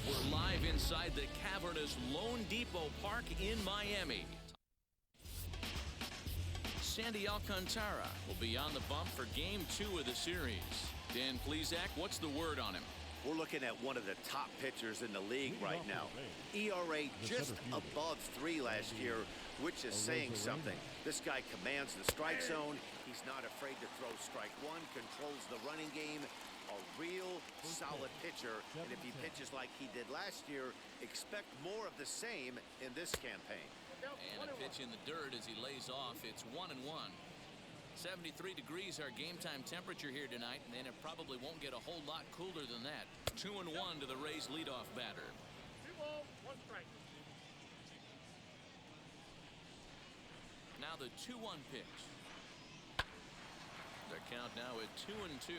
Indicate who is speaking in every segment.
Speaker 1: We're live inside the cavernous Lone Depot Park in Miami. Sandy Alcantara will be on the bump for Game 2 of the series. Dan Plesac, what's the word on him?
Speaker 2: We're looking at one of the top pitchers in the league right now. ERA just above 3 last year, which is saying something. This guy commands the strike zone. He's not afraid to throw strike one, controls the running game. A real solid pitcher, and if he pitches like he did last year, expect more of the same in this campaign.
Speaker 1: And a pitch in the dirt as he lays off. It's 1-1. 73 degrees our game time temperature here tonight, and it probably won't get a whole lot cooler than that. 2-1 to the Rays leadoff batter.
Speaker 3: 2-0, 1 strike.
Speaker 1: Now the 2-1 pitch. The count now at 2-2.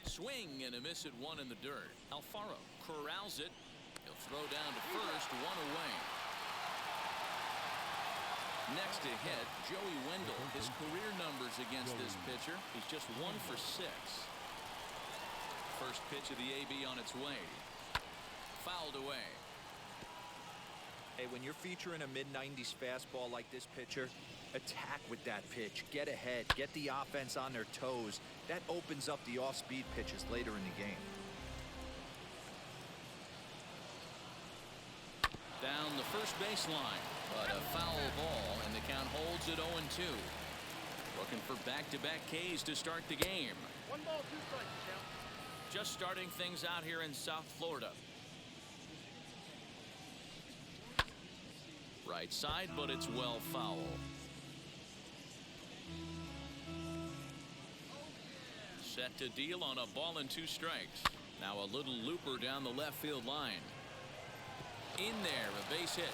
Speaker 1: Swing and a miss at 1 in the dirt. Alfaro corrals it. He'll throw down to first, 1 away. Next to hit, Joey Wendell. His career numbers against this pitcher, he's just 1 for 6. First pitch of the AB on its way. Fouled away.
Speaker 4: Hey, when you're featuring a mid-90s fastball like this pitcher, attack with that pitch. Get ahead. Get the offense on their toes. That opens up the off-speed pitches later in the game.
Speaker 1: Down the first baseline, but a foul ball, and the count holds at 0-2. Looking for back-to-back Ks to start the game.
Speaker 3: 1 ball, 2 strikes, count.
Speaker 1: Just starting things out here in South Florida. Right side, but it's well foul. Set to deal on a ball and 2 strikes. Now a little looper down the left field line. In there, a base hit.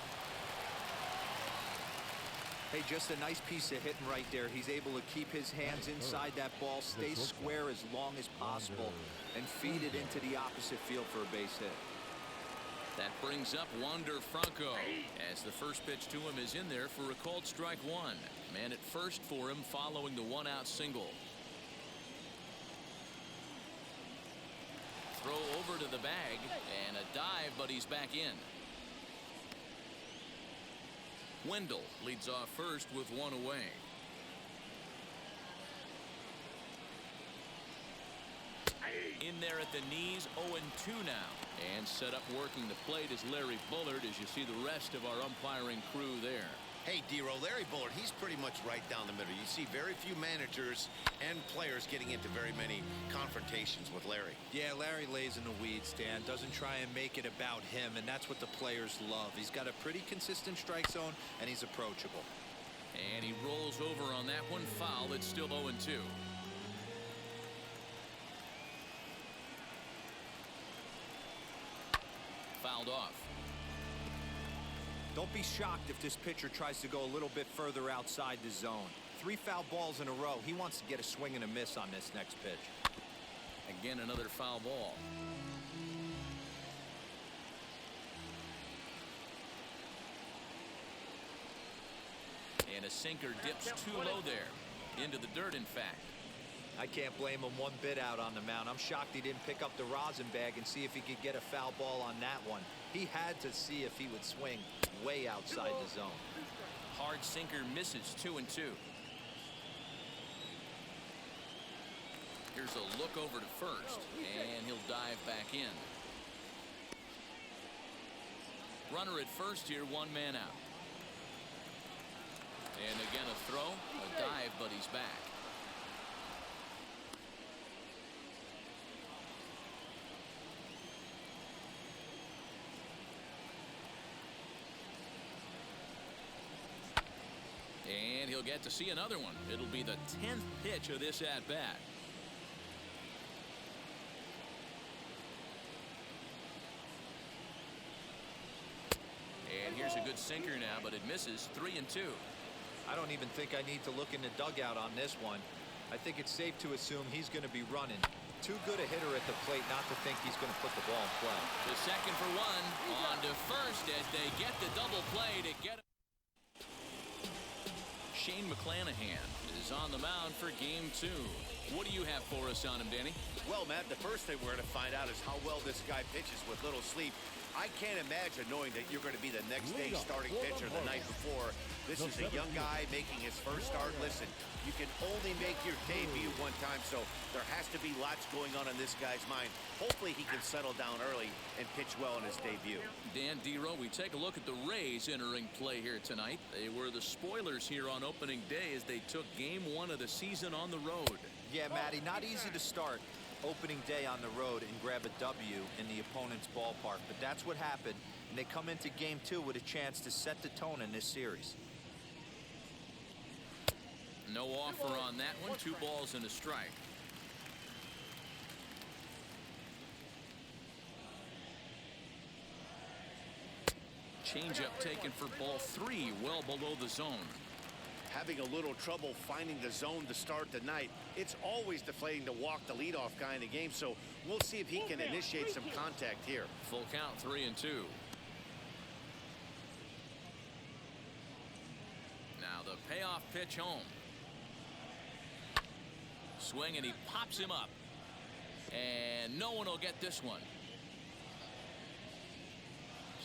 Speaker 4: Hey, just a nice piece of hitting right there. He's able to keep his hands inside that ball, stay square as long as possible, and feed it into the opposite field for a base hit.
Speaker 1: That brings up Wander Franco as the first pitch to him is in there for a called strike 1. Man at first for him following the 1-out single. Throw over to the bag and a dive, but he's back in. Wendell leads off first with 1 away. In there at the knees, 0-2 now. And set up working the plate is Larry Bullard as you see the rest of our umpiring crew there.
Speaker 2: Hey, D-Row, Larry Bullard, he's pretty much right down the middle. You see very few managers and players getting into very many confrontations with Larry.
Speaker 4: Yeah, Larry lays in the weeds, Dan. Doesn't try and make it about him, and that's what the players love. He's got a pretty consistent strike zone, and he's approachable.
Speaker 1: And he rolls over on that one. Foul. It's still 0-2. Fouled off.
Speaker 4: Don't be shocked if this pitcher tries to go a little bit further outside the zone. 3 foul balls in a row. He wants to get a swing and a miss on this next pitch.
Speaker 1: Again, another foul ball. And a sinker dips too low there. Into the dirt, in fact.
Speaker 4: I can't blame him one bit out on the mound. I'm shocked he didn't pick up the rosin bag and see if he could get a foul ball on that one. He had to see if he would swing way outside the zone.
Speaker 1: Hard sinker misses. 2-2. Here's a look over to first, and he'll dive back in. Runner at first here, 1 man out. And again a throw, a dive, but he's back. And he'll get to see another one. It'll be the 10th pitch of this at-bat. And here's a good sinker now, but it misses. 3-2.
Speaker 4: I don't even think I need to look in the dugout on this one. I think it's safe to assume he's going to be running. Too good a hitter at the plate not to think he's going to put the ball in play.
Speaker 1: The second for 1. On to first as they get the double play to get. Shane McClanahan is on the mound for game 2. What do you have for us on him, Danny?
Speaker 2: Well, Matt, the first thing we're going to find out is how well this guy pitches with little sleep. I can't imagine knowing that you're going to be the next day's starting pitcher the night before. This is a young guy making his first start. Listen, you can only make your debut one time, so there has to be lots going on in this guy's mind. Hopefully he can settle down early and pitch well in his debut.
Speaker 1: Dan Dero, we take a look at the Rays entering play here tonight. They were the spoilers here on opening day as they took game 1 of the season on the road.
Speaker 4: Yeah, Matty, not easy to start opening day on the road and grab a W in the opponent's ballpark, but that's what happened, and they come into game 2 with a chance to set the tone in this series.
Speaker 1: No offer on that one. 2 balls and a strike. Changeup taken for ball 3, well below the zone.
Speaker 2: Having a little trouble finding the zone to start the night. It's always deflating to walk the leadoff guy in the game, so we'll see if he can initiate some contact here.
Speaker 1: Full count, 3-2. Now the payoff pitch home. Swing, and he pops him up. And no one will get this one.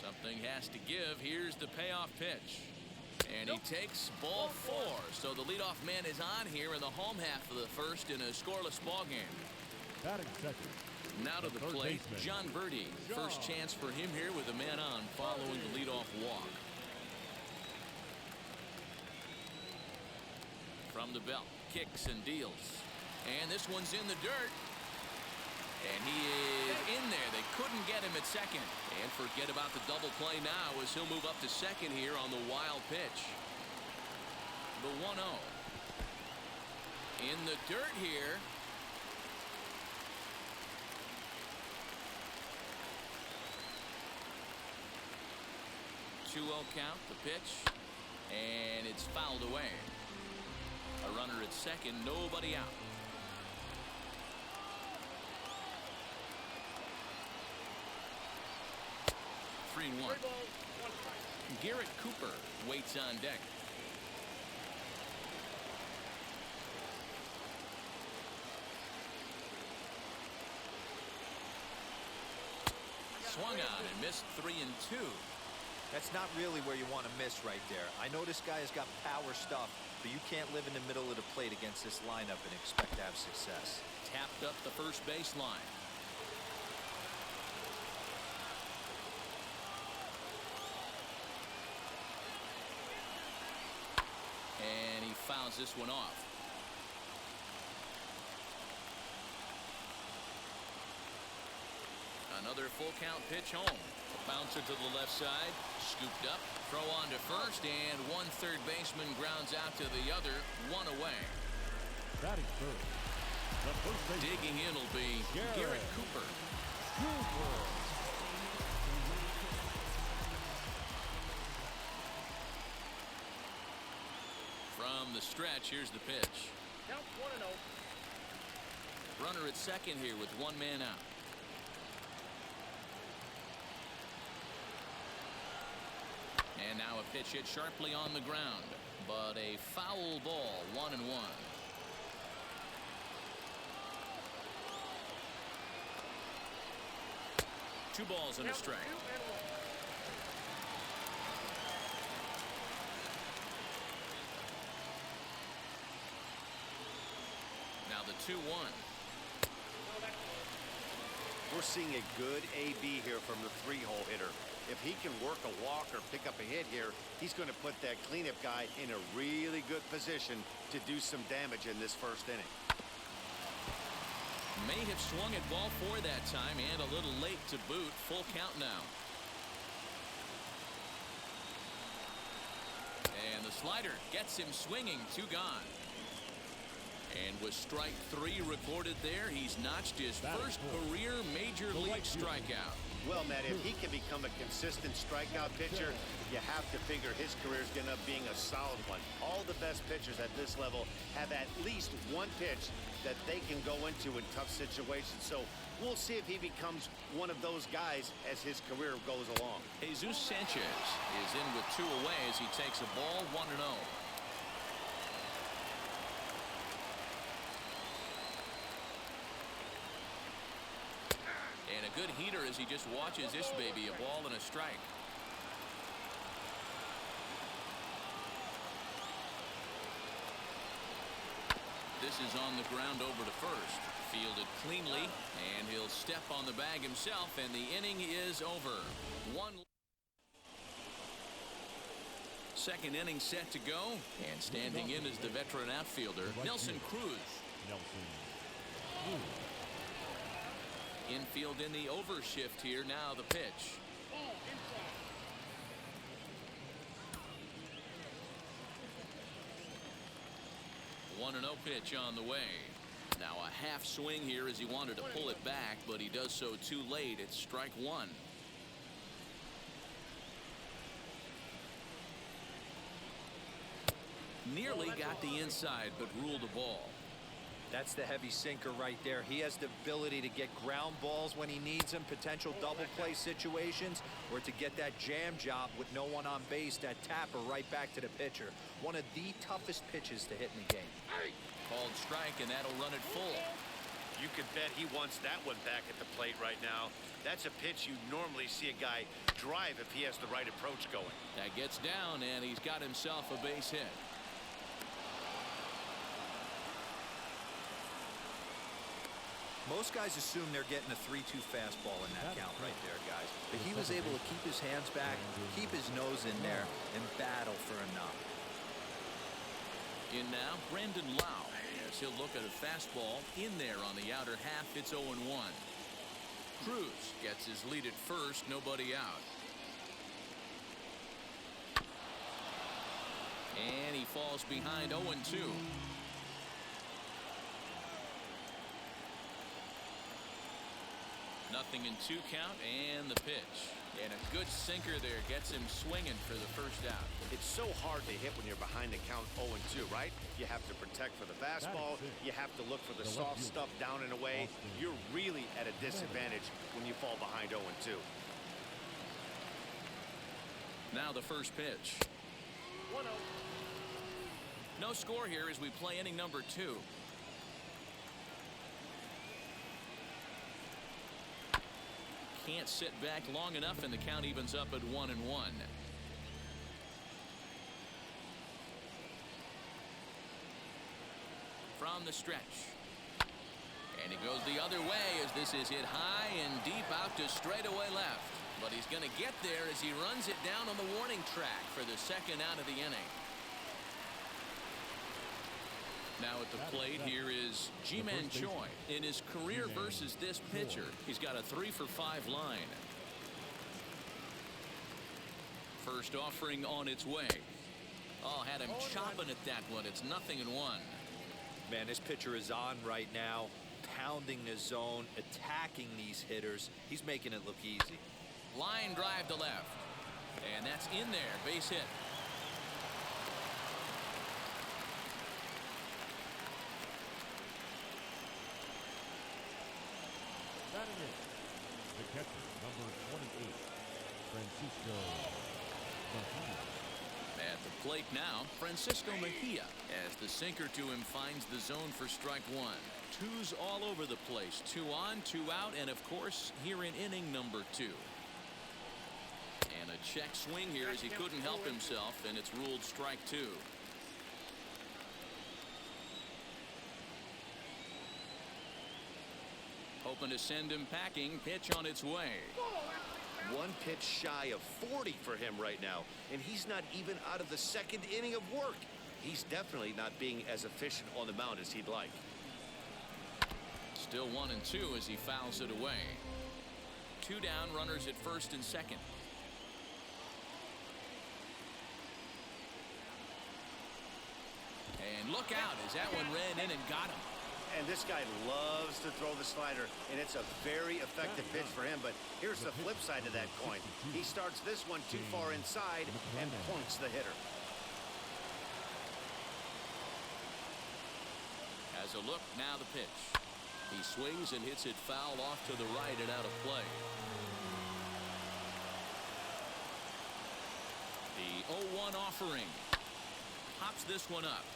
Speaker 1: Something has to give. Here's the payoff pitch. And he takes ball 4. So the leadoff man is on here in the home half of the first in a scoreless ball game.
Speaker 5: Batting second.
Speaker 1: Now to the plate, John Verdi. First chance for him here with a man on following the leadoff walk. From the belt, kicks and deals. And this one's in the dirt. And he is in there. They couldn't get him at second. And forget about the double play now as he'll move up to second here on the wild pitch. The 1-0. In the dirt here. Count, the pitch. And it's fouled away. A runner at second, nobody out. One. Garrett Cooper waits on deck. Swung on and missed 3-2.
Speaker 4: That's not really where you want to miss right there. I know this guy has got power stuff, but you can't live in the middle of the plate against this lineup and expect to have success.
Speaker 1: Tapped up the first baseline. And he fouls this one off. Another full count pitch home. Bouncer to the left side. Scooped up. Throw on to first. And one third baseman grounds out to the other. One away.
Speaker 5: Batting third. The first baseman.
Speaker 1: Digging in will be Garrett Cooper. From the stretch, here's the pitch.
Speaker 3: Count 1-0.
Speaker 1: Runner at second here with one man out. And now a pitch hit sharply on the ground, but a foul ball, 1-1. Two balls and a strike. Now the 2-1.
Speaker 2: We're seeing a good AB here from the 3-hole hitter. If he can work a walk or pick up a hit here, he's going to put that cleanup guy in a really good position to do some damage in this first inning.
Speaker 1: May have swung at ball 4 that time and a little late to boot. Full count now. And the slider gets him swinging. 2 gone. And with strike 3 recorded there, he's notched his first career major league strikeout.
Speaker 2: Well, Matt, if he can become a consistent strikeout pitcher, you have to figure his career is going to be a solid one. All the best pitchers at this level have at least one pitch that they can go into in tough situations. So we'll see if he becomes one of those guys as his career goes along.
Speaker 1: Jesus Sanchez is in with 2 away as he takes a ball, 1-0. a good heater as he just watches this baby, a ball and a strike. This is on the ground over to first. Fielded cleanly, and he'll step on the bag himself, and the inning is over. Second inning set to go, and standing in is the veteran outfielder, Nelson Cruz. Infield in the overshift here. Now the pitch. 1-0 pitch on the way. Now a half swing here as he wanted to pull it back, but he does so too late. It's strike one. Nearly got the inside, but ruled the ball.
Speaker 4: That's the heavy sinker right there. He has the ability to get ground balls when he needs them, potential double play situations, or to get that jam job with no one on base, that tapper right back to the pitcher. One of the toughest pitches to hit in the game.
Speaker 1: Called strike, and that'll run it full.
Speaker 2: You could bet he wants that one back at the plate right now. That's a pitch you normally see a guy drive if he has the right approach going.
Speaker 1: That gets down, and he's got himself a base hit.
Speaker 4: Most guys assume they're getting a 3-2 fastball in that count right there, guys. But he was able to keep his hands back, keep his nose in there, and battle for a knock.
Speaker 1: In now, Brandon Lau, as he'll look at a fastball in there on the outer half. It's 0-1. Cruz gets his lead at first, nobody out. And he falls behind 0-2. Nothing in 2 count, and the pitch. And a good sinker there gets him swinging for the first out.
Speaker 2: It's so hard to hit when you're behind the count 0-2, right? You have to protect for the fastball. You have to look for the soft stuff down and away. You're really at a disadvantage when you fall behind 0-2.
Speaker 1: Now the first pitch.
Speaker 3: 1-0.
Speaker 1: No score here as we play inning number 2. Can't sit back long enough, and the count evens up at 1-1. From the stretch, and he goes the other way as this is hit high and deep out to straightaway left, but he's going to get there as he runs it down on the warning track for the second out of the inning. Now at the plate here is Ji-Man Choi. In his career versus this pitcher, he's got a 3-for-5 line. First offering on its way. Oh, had him chopping at that one. It's 0-1.
Speaker 4: Man, this pitcher is on right now, pounding the zone, attacking these hitters. He's making it look easy.
Speaker 1: Line drive to left, and that's in there. Base hit.
Speaker 5: The catcher, number 28, Francisco Mejia.
Speaker 1: At the plate now, Francisco Mejia, as the sinker to him finds the zone for strike one. Twos all over the place. 2 on, 2 out, and of course, here in inning number 2. And a check swing here as he couldn't help himself, and it's ruled strike 2. Hoping to send him packing. Pitch on its way.
Speaker 2: One pitch shy of 40 for him right now, and he's not even out of the second inning of work. He's definitely not being as efficient on the mound as he'd like.
Speaker 1: Still 1-2 as he fouls it away. 2 down, runners at first and second. And look out as that one ran in and got him.
Speaker 2: And this guy loves to throw the slider, and it's a very effective pitch for him. But here's the flip side of that coin. He starts this one too far inside and points the hitter.
Speaker 1: As a look, now the pitch. He swings and hits it foul off to the right and out of play. The 0-1 offering. Pops this one up.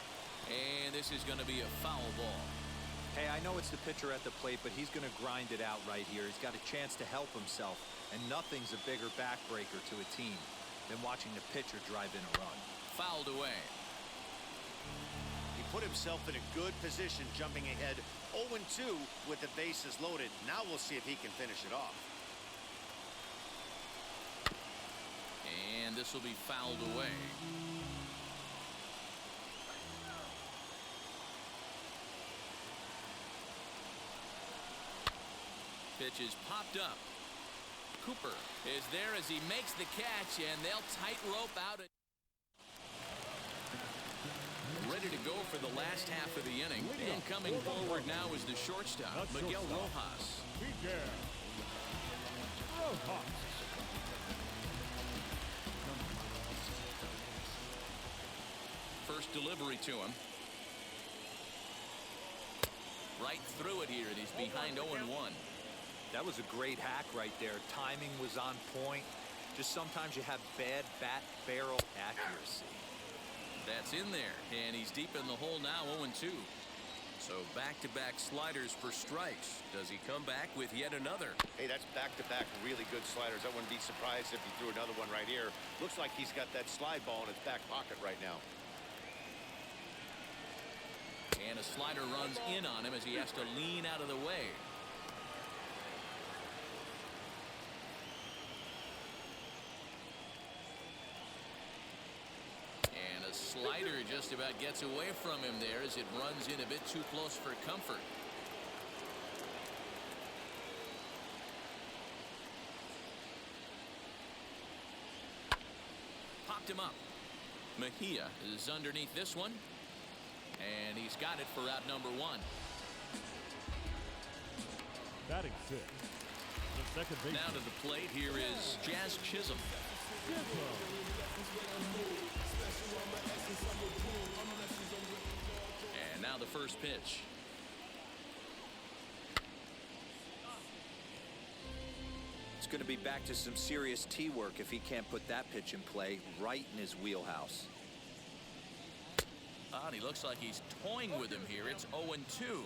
Speaker 1: And this is going to be a foul ball.
Speaker 4: Hey, I know it's the pitcher at the plate, but he's going to grind it out right here. He's got a chance to help himself, and nothing's a bigger backbreaker to a team than watching the pitcher drive in a run.
Speaker 1: Fouled away.
Speaker 2: He put himself in a good position, jumping ahead 0-2 with the bases loaded. Now we'll see if he can finish it off.
Speaker 1: And this will be fouled away. Pitch is popped up. Cooper is there as he makes the catch, and they'll tightrope out. Ready to go for the last half of the inning. And coming forward now is the shortstop, Miguel Rojas.
Speaker 5: Miguel Rojas.
Speaker 1: First delivery to him. Right through it here, and he's behind 0-1.
Speaker 4: That was a great hack right there. Timing was on point. Just sometimes you have bad bat barrel accuracy.
Speaker 1: That's in there, and he's deep in the hole now, 0-2. So back-to-back sliders for strikes. Does he come back with yet another?
Speaker 2: Hey, that's back-to-back really good sliders. I wouldn't be surprised if he threw another one right here. Looks like he's got that slide ball in his back pocket right now.
Speaker 1: And a slider runs in on him as he has to lean out of the way. Slider just about gets away from him there as it runs in a bit too close for comfort. Popped him up. Mejia is underneath this one, and he's got it for out number 1.
Speaker 5: Batting fifth. The second baseman.
Speaker 1: Now to the plate, here is Jazz Chisholm. And now the first pitch.
Speaker 4: It's going to be back to some serious tee work if he can't put that pitch in play right in his wheelhouse.
Speaker 1: And he looks like he's toying with him here. It's 0-2.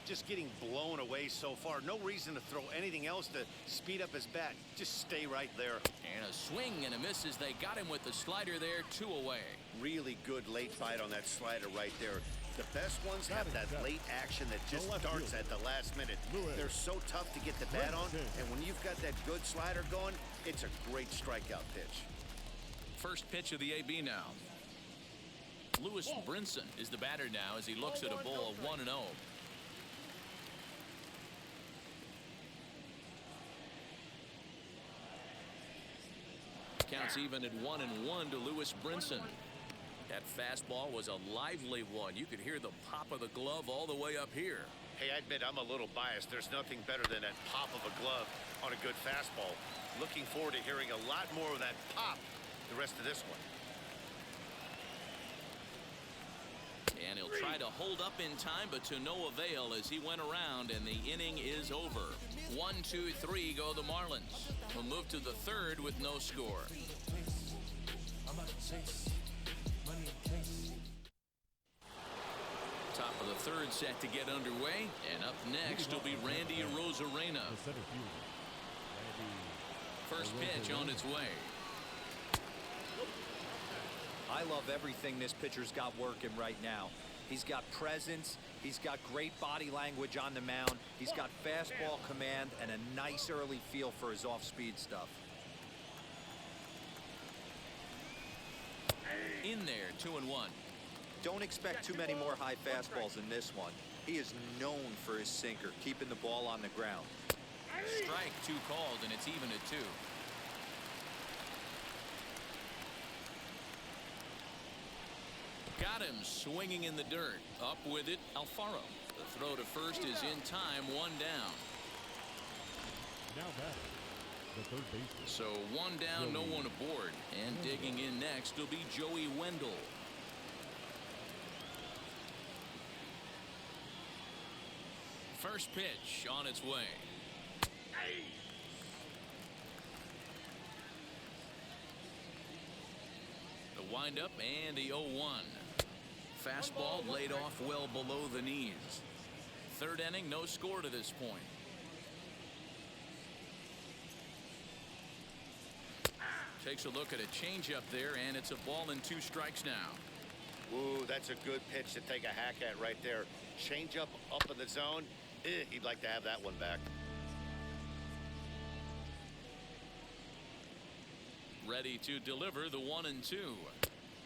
Speaker 2: Just getting blown away so far. No reason to throw anything else to speed up his bat. Just stay right there.
Speaker 1: And a swing and a miss as they got him with the slider there, 2 away.
Speaker 2: Really good late bite on that slider right there. The best ones have that late action that just starts at the last minute. They're so tough to get the bat on, and when you've got that good slider going, it's a great strikeout pitch.
Speaker 1: First pitch of the AB now. Lewis Brinson is the batter now as he looks at a ball of 1-0. Counts even at 1-1 to Lewis Brinson. That fastball was a lively one. You could hear the pop of the glove all the way up here.
Speaker 2: Hey, I admit I'm a little biased. There's nothing better than that pop of a glove on a good fastball. Looking forward to hearing a lot more of that pop the rest of this one.
Speaker 1: And he'll try to hold up in time, but to no avail as he went around, and the inning is over. 1, 2, 3 go the Marlins. We'll move to the third with no score. Top of the third set to get underway, and up next will be Randy Arozarena. First pitch on its way.
Speaker 4: I love everything this pitcher's got working right now. He's got presence. He's got great body language on the mound. He's got fastball command and a nice early feel for his off-speed stuff.
Speaker 1: In there, 2-1.
Speaker 4: Don't expect too many more high fastballs in this one. He is known for his sinker, keeping the ball on the ground.
Speaker 1: Strike 2 called, and it's even at 2. Got him swinging in the dirt. Up with it, Alfaro. The throw to first is in time, 1 down.
Speaker 5: Now batting, the third baseman.
Speaker 1: So 1 down, no one aboard. And digging in next will be Joey Wendell. First pitch on its way. The windup and the 0-1. Fastball laid off well below the knees. Third inning, no score to this point. Takes a look at a changeup there, and it's a ball and 2 strikes now.
Speaker 2: Ooh, that's a good pitch to take a hack at right there. Changeup up in the zone. He'd like to have that one back.
Speaker 1: Ready to deliver the 1-2.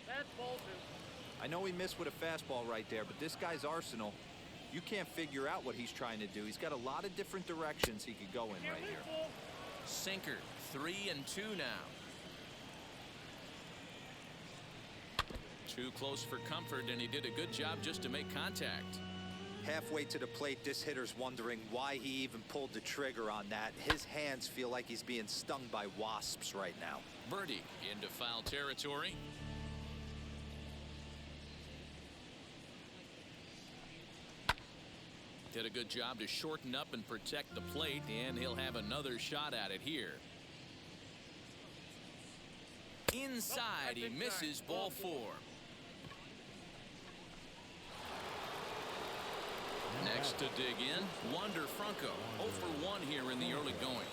Speaker 3: That's ball 2.
Speaker 4: I know he missed with a fastball right there, but this guy's arsenal, you can't figure out what he's trying to do. He's got a lot of different directions he could go in right here.
Speaker 1: Sinker, 3-2 now. Too close for comfort, and he did a good job just to make contact.
Speaker 4: Halfway to the plate, this hitter's wondering why he even pulled the trigger on that. His hands feel like he's being stung by wasps right now.
Speaker 1: Birdie into foul territory. Did a good job to shorten up and protect the plate, and he'll have another shot at it here. Inside, he misses, ball 4. Next to dig in, Wander Franco, 0 for 1 here in the early going.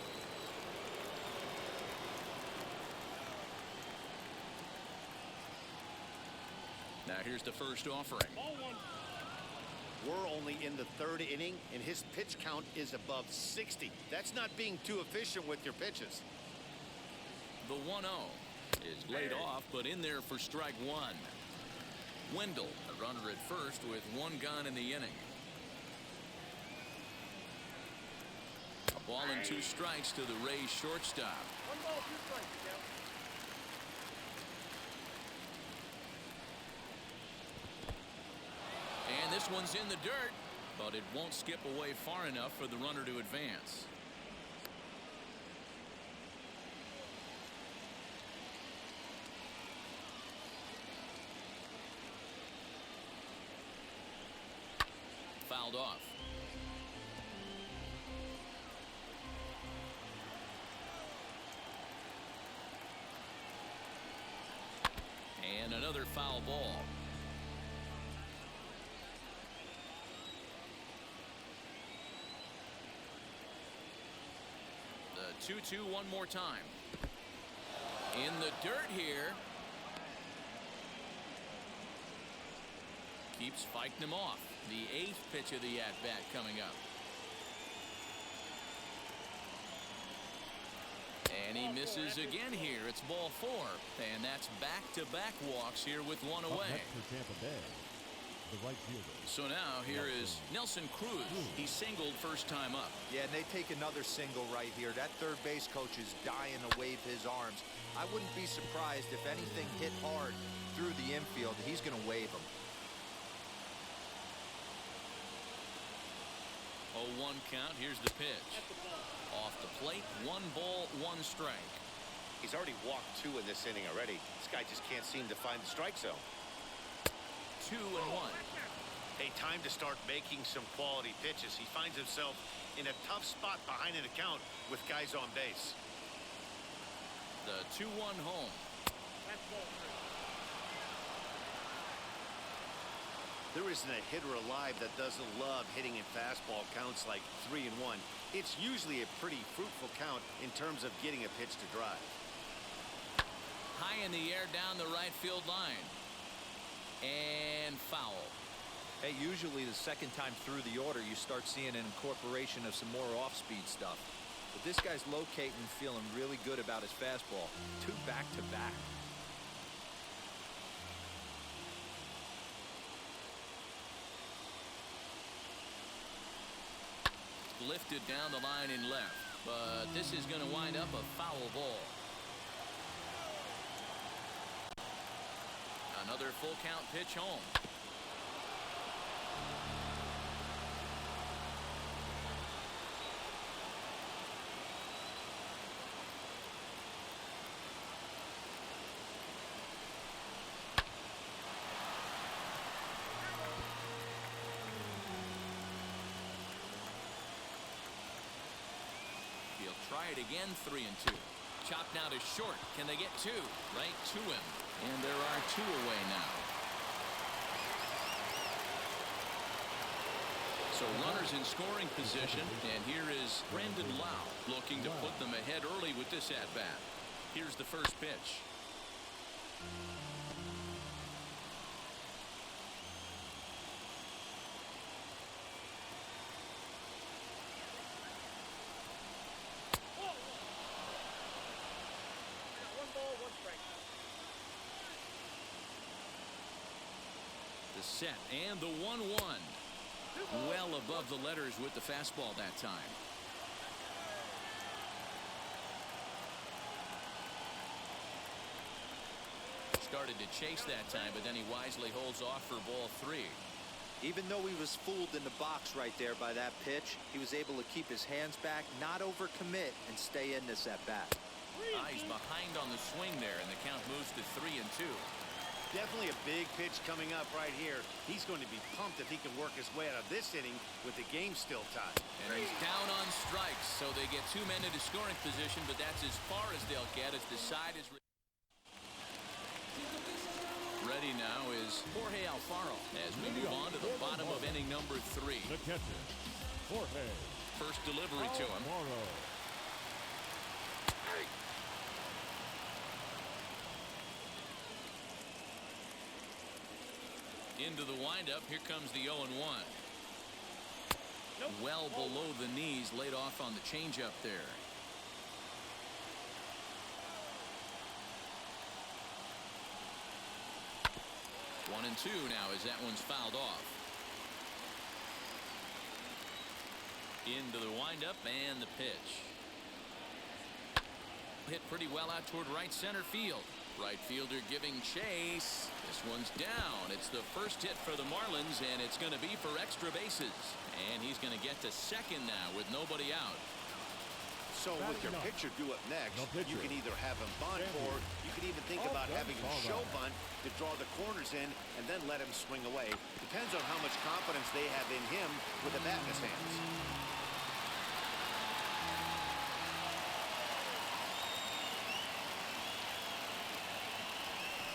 Speaker 1: Now here's the first offering.
Speaker 3: Ball 1.
Speaker 2: We're only in the 3rd inning, and his pitch count is above 60. That's not being too efficient with your pitches.
Speaker 1: The 1-0 is laid off, but in there for strike 1. Wendell, a runner at first with 1 gun in the inning. A ball and 2 strikes to the Rays shortstop.
Speaker 3: 1 ball, 2 strikes, count.
Speaker 1: And this one's in the dirt, but it won't skip away far enough for the runner to advance. Fouled off. And another foul ball. The 2-2 one more time. In the dirt here. Keeps fighting him off. The 8th pitch of the at-bat coming up. And he misses again here. It's ball 4. And that's back-to-back walks here with 1 away.
Speaker 5: For Tampa Bay, the right fielder.
Speaker 1: So now here is Nelson Cruz. He singled first time up.
Speaker 4: Yeah, and they take another single right here. That third base coach is dying to wave his arms. I wouldn't be surprised if anything hit hard through the infield. He's going to wave them.
Speaker 1: 0-1 count. Here's the pitch. Off the plate, 1 ball, 1 strike.
Speaker 2: He's already walked 2 in this inning already. This guy just can't seem to find the strike zone.
Speaker 1: 2-1.
Speaker 2: Hey, time to start making some quality pitches. He finds himself in a tough spot behind an account with guys on base.
Speaker 1: The 2-1 home.
Speaker 3: That's ball 3.
Speaker 2: There isn't a hitter alive that doesn't love hitting in fastball counts like 3-1. It's usually a pretty fruitful count in terms of getting a pitch to drive.
Speaker 1: High in the air down the right field line. And foul.
Speaker 4: Hey, usually the second time through the order, you start seeing an incorporation of some more off-speed stuff. But this guy's locating and feeling really good about his fastball. 2 back-to-back.
Speaker 1: Lifted down the line in left, but this is going to wind up a foul ball. Another full count pitch home. Try it again, 3-2. Chopped now to short. Can they get 2? Right to him. And there are 2 away now. So runners in scoring position, and here is Brandon Lau looking to put them ahead early with this at-bat. Here's the first pitch.
Speaker 3: One ball, one strike.
Speaker 1: The set and the 1-1. Well above the letters with the fastball that time. Started to chase that time, but then he wisely holds off for ball 3.
Speaker 4: Even though he was fooled in the box right there by that pitch, he was able to keep his hands back, not overcommit, and stay in this at bat.
Speaker 1: He's behind on the swing there, and the count moves to 3-2.
Speaker 2: Definitely a big pitch coming up right here. He's going to be pumped if he can work his way out of this inning with the game still tied.
Speaker 1: And he's down on strikes, so they get 2 men into scoring position, but that's as far as they'll get as the side is. Ready now is Jorge Alfaro as we move on to the bottom of inning number 3.
Speaker 5: The catcher, Jorge.
Speaker 1: First delivery to him.
Speaker 5: Alfaro.
Speaker 1: Into the windup. Here comes the 0-1. Well below the knees, laid off on the changeup there. One and 2 now as that one's fouled off. Into the windup and the pitch. Hit pretty well out toward right center field. Right fielder giving chase. This one's down. It's the first hit for the Marlins, and it's going to be for extra bases. And he's going to get to second now with nobody out.
Speaker 2: So with your pitcher due up next, you can either have him bunt, or you can even think about having him show bunt to draw the corners in and then let him swing away. Depends on how much confidence they have in him with the bat in his hands.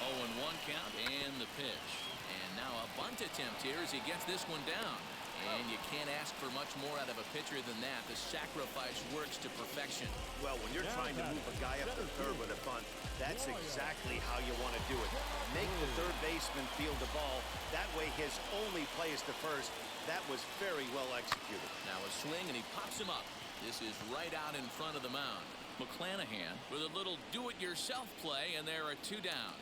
Speaker 1: 0-1 count and the pitch. And now a bunt attempt here as he gets this one down. And you can't ask for much more out of a pitcher than that. The sacrifice works to perfection.
Speaker 2: Well, when you're trying to move a guy up the third with a bunt, that's exactly how you want to do it. Make the third baseman field the ball. That way his only play is to first. That was very well executed.
Speaker 1: Now a swing, and he pops him up. This is right out in front of the mound. McClanahan with a little do-it-yourself play, and there are 2 down.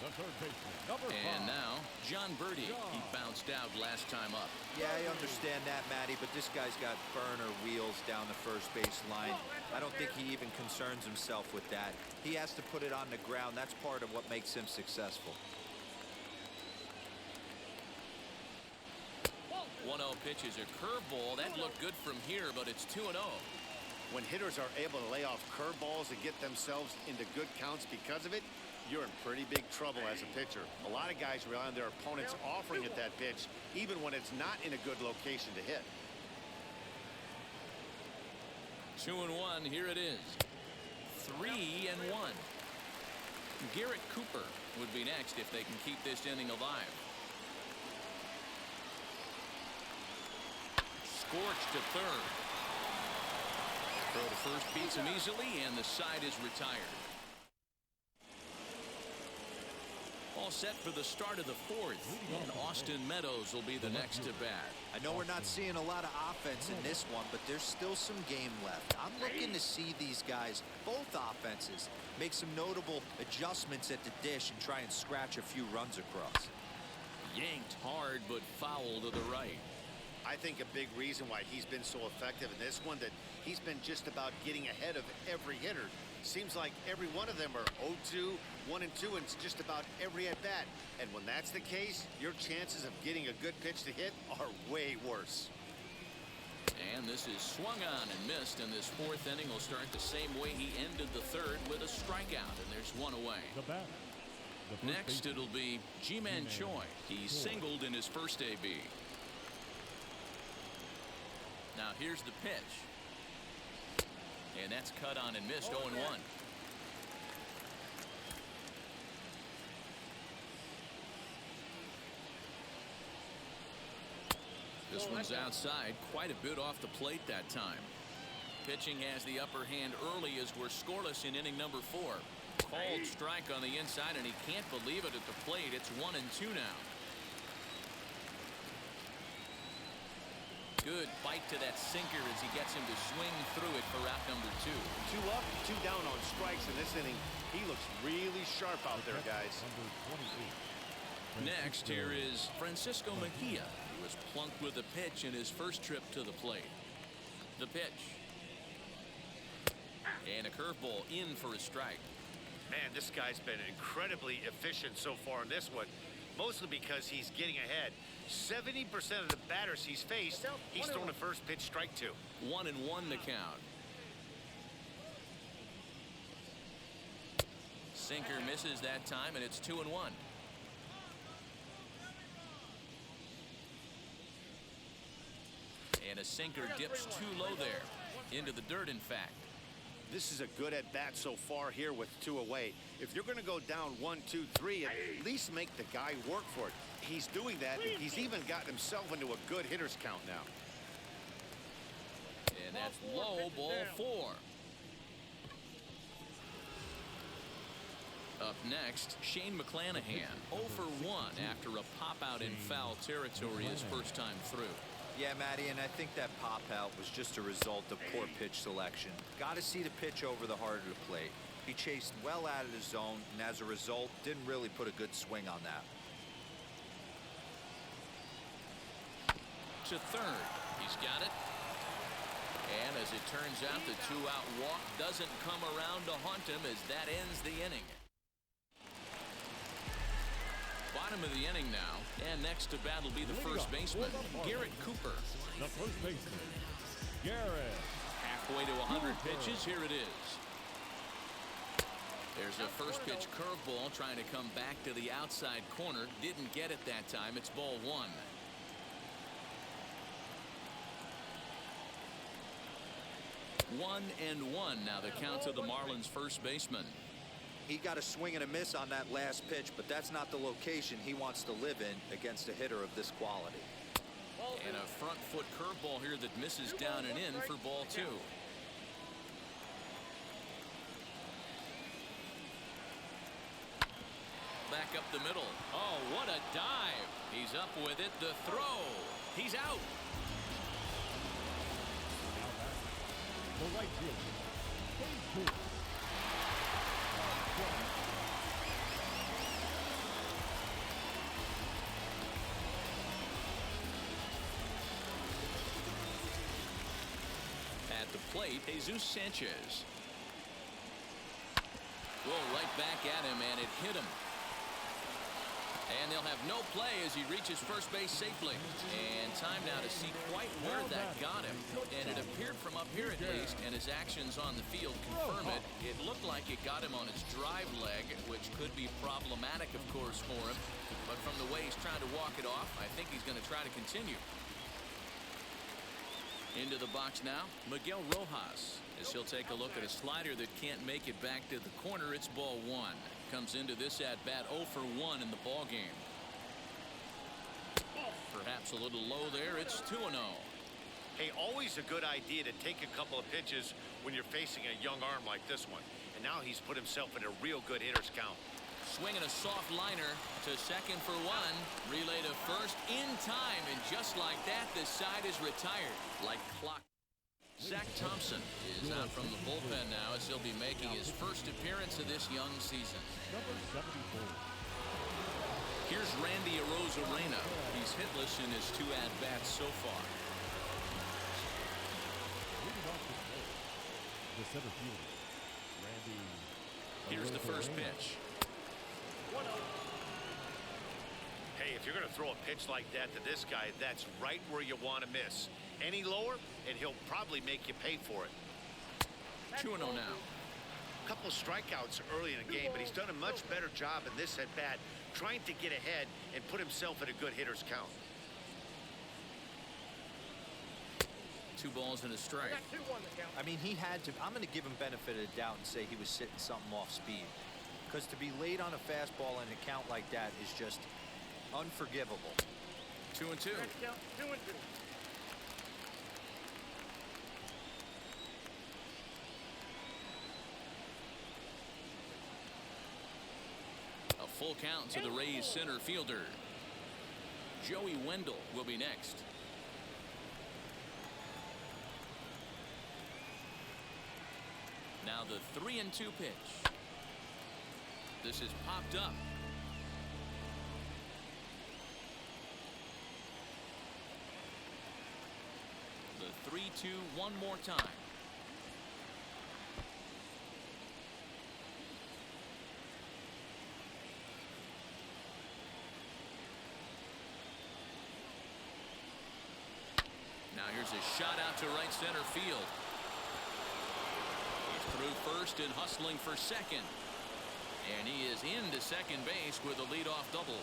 Speaker 5: The third baseman, number 5.
Speaker 1: And now, John Birdie. He bounced out last time up.
Speaker 4: Yeah, I understand that, Matty, but this guy's got burner wheels down the first base line. I don't think he even concerns himself with that. He has to put it on the ground. That's part of what makes him successful.
Speaker 1: 1-0 pitch is a curveball. That looked good from here, but it's 2-0.
Speaker 2: When hitters are able to lay off curveballs and get themselves into good counts because of it, you're in pretty big trouble as a pitcher. A lot of guys rely on their opponents offering at that pitch, even when it's not in a good location to hit.
Speaker 1: 2-1. Here it is. 3-1. Garrett Cooper would be next if they can keep this inning alive. Scorched to third. Throw to first beats him easily, and the side is retired. All set for the start of the 4th, and Austin Meadows will be the next to bat.
Speaker 4: I know we're not seeing a lot of offense in this one, but there's still some game left. I'm looking to see these guys, both offenses, make some notable adjustments at the dish and try and scratch a few runs across.
Speaker 1: Yanked hard, but foul to the right.
Speaker 2: I think a big reason why he's been so effective in this one, that he's been just about getting ahead of every hitter. Seems like every one of them are 0-2, 1-2, and it's just about every at-bat. And when that's the case, your chances of getting a good pitch to hit are way worse.
Speaker 1: And this is swung on and missed, and this 4th inning will start the same way he ended the 3rd, with a strikeout, and there's 1 away. Next, it'll be Ji-Man Choi. He singled in his first AB. Now here's the pitch. And that's cut on and missed. 0-1. This one's outside, quite a bit off the plate that time. Pitching has the upper hand early as we're scoreless in inning number 4. Called strike on the inside, and he can't believe it at the plate. It's 1-2 now. Good bite to that sinker as he gets him to swing through it for out number 2.
Speaker 2: 2 up, 2 down on strikes in this inning. He looks really sharp out there, guys.
Speaker 1: Next, here is Francisco Mejia. He was plunked with a pitch in his first trip to the plate. The pitch. And a curveball in for a strike.
Speaker 2: Man, this guy's been incredibly efficient so far in this one, mostly because he's getting ahead. 70% of the batters he's faced, he's thrown a first pitch strike to.
Speaker 1: 1-1 the count. Sinker misses that time, and it's 2-1. And a sinker dips too low there. Into the dirt, in fact.
Speaker 2: This is a good at-bat so far here with 2 away. If you're going to go down 1, 2, 3, at least make the guy work for it. He's doing that, and he's even gotten himself into a good hitter's count now.
Speaker 1: And that's low, ball 4. Up next, Shane McClanahan, 0 for 1 after a pop-out in foul territory his first time through.
Speaker 4: Yeah, Matty, and I think that pop-out was just a result of poor pitch selection. Got to see the pitch over the heart of the plate. He chased well out of the zone, and as a result, didn't really put a good swing on that.
Speaker 1: To third. He's got it. And as it turns out, the 2-out walk doesn't come around to haunt him as that ends the inning. Bottom of the inning now, and next to bat will be the first baseman, Garrett Cooper.
Speaker 5: The first baseman, Garrett.
Speaker 1: Halfway to 100 pitches, here it is. There's a first pitch curveball trying to come back to the outside corner. Didn't get it that time. It's ball 1. One and one now the count to the Marlins first baseman.
Speaker 4: He got a swing and a miss on that last pitch, but that's not the location he wants to live in against a hitter of this quality.
Speaker 1: And a front foot curveball here that misses down and in for ball 2. Back up the middle. Oh, what a dive. He's up with it. The throw. He's out.
Speaker 5: The right fielder, Game2.
Speaker 1: At the plate, Jesus Sanchez. Well, right back at him, and it hit him. And they'll have no play as he reaches first base safely. And time now to see quite where that got him. And it appeared from up here at least, and his actions on the field confirm it. It looked like it got him on his drive leg, which could be problematic, of course, for him. But from the way he's trying to walk it off, I think he's going to try to continue. Into the box now, Miguel Rojas, as he'll take a look at a slider that can't make it back to the corner. It's ball 1. Comes into this at-bat 0 for 1 in the ball game. Perhaps a little low there. It's 2-0.
Speaker 2: Hey, always a good idea to take a couple of pitches when you're facing a young arm like this one. And now he's put himself in a real good hitter's count.
Speaker 1: Swinging a soft liner to second for 1. Relay to first in time, and just like that, the side is retired like clock. Zach Thompson is out from the bullpen now as he'll be making his first appearance of this young season.
Speaker 5: Number 74.
Speaker 1: Here's Randy Arozarena. He's hitless in his 2 at-bats so far.
Speaker 5: Leading off the plate, the center fielder, Randy.
Speaker 1: Here's the first pitch.
Speaker 2: Hey, if you're going to throw a pitch like that to this guy, that's right where you want to miss. Any lower, and he'll probably make you pay for it.
Speaker 1: 2-0 now.
Speaker 2: A couple of strikeouts early in the game, but he's done a much better job in this at-bat trying to get ahead and put himself in a good hitter's count.
Speaker 1: 2 balls and a strike.
Speaker 4: I mean, he had to. I'm going to give him benefit of the doubt and say he was sitting something off speed. Because to be late on a fastball in a count like that is just unforgivable.
Speaker 1: 2-2.
Speaker 3: Next count, 2-2.
Speaker 1: A full count to the Rays center fielder. Joey Wendell will be next. Now the 3-2 pitch. This is popped up. The 3-2 one more time. Now here's a shot out to right center field. He's through first and hustling for second. And he is into second base with a leadoff double.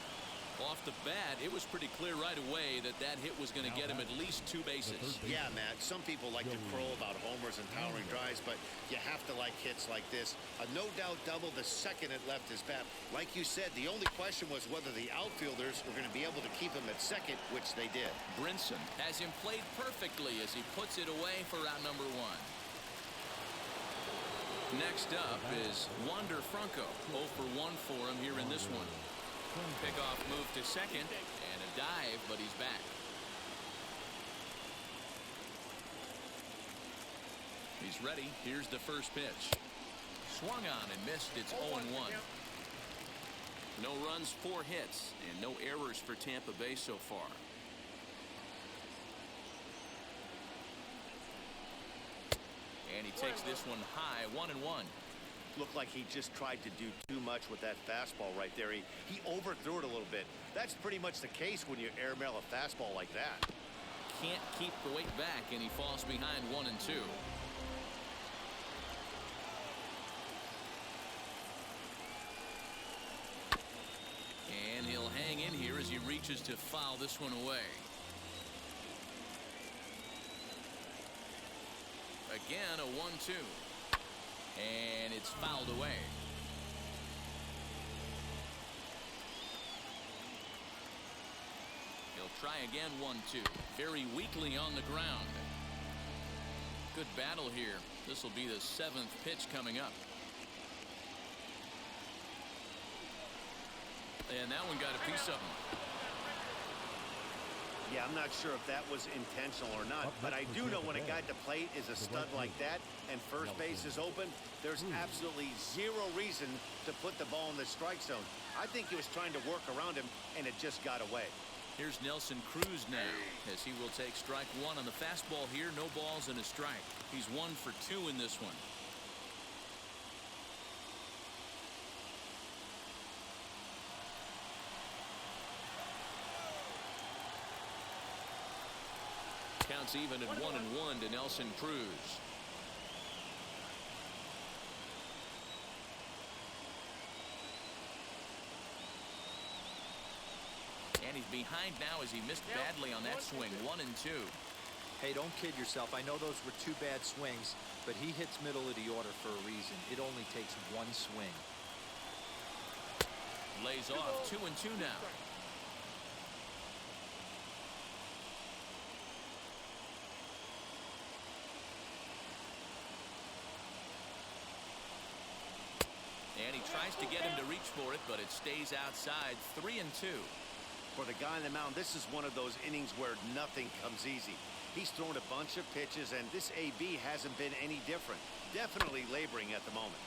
Speaker 1: Off the bat, it was pretty clear right away that that hit was going to get him at least 2 bases.
Speaker 2: Yeah, Matt, some people like to crow about homers and powering drives, but you have to like hits like this. A no-doubt double the second it left his bat. Like you said, the only question was whether the outfielders were going to be able to keep him at second, which they did.
Speaker 1: Brinson has him played perfectly as he puts it away for out number 1. Next up is Wander Franco. 0 for 1 for him here in this one. Pickoff move to second and a dive, but he's back. He's ready. Here's the first pitch. Swung on and missed. It's 0-1. No runs, 4 hits, and no errors for Tampa Bay so far. And he takes this one high, 1-1.
Speaker 2: Looked like he just tried to do too much with that fastball right there. He overthrew it a little bit. That's pretty much the case when you airmail a fastball like that.
Speaker 1: Can't keep the weight back, and he falls behind 1-2. And he'll hang in here as he reaches to foul this one away. Again, a 1-2. And it's fouled away. He'll try again, 1-2. Very weakly on the ground. Good battle here. This will be the 7th pitch coming up. And that one got a piece of him.
Speaker 2: Yeah, I'm not sure if that was intentional or not, but I do know when a guy at the plate is a stud like that and first base is open, there's absolutely 0 reason to put the ball in the strike zone. I think he was trying to work around him, and it just got away.
Speaker 1: Here's Nelson Cruz now, as he will take strike 1 on the fastball here. No balls and a strike. He's 1 for 2 in this one. Counts even at 1-1 to Nelson Cruz. And he's behind now as he missed badly on that swing. 1-2.
Speaker 4: Hey, don't kid yourself. I know those were 2 bad swings, but he hits middle of the order for a reason. It only takes 1 swing.
Speaker 1: Lays off. 2-2 now. And he tries to get him to reach for it, but it stays outside. 3-2.
Speaker 2: For the guy on the mound, this is one of those innings where nothing comes easy. He's thrown a bunch of pitches, and this AB hasn't been any different. Definitely laboring at the moment.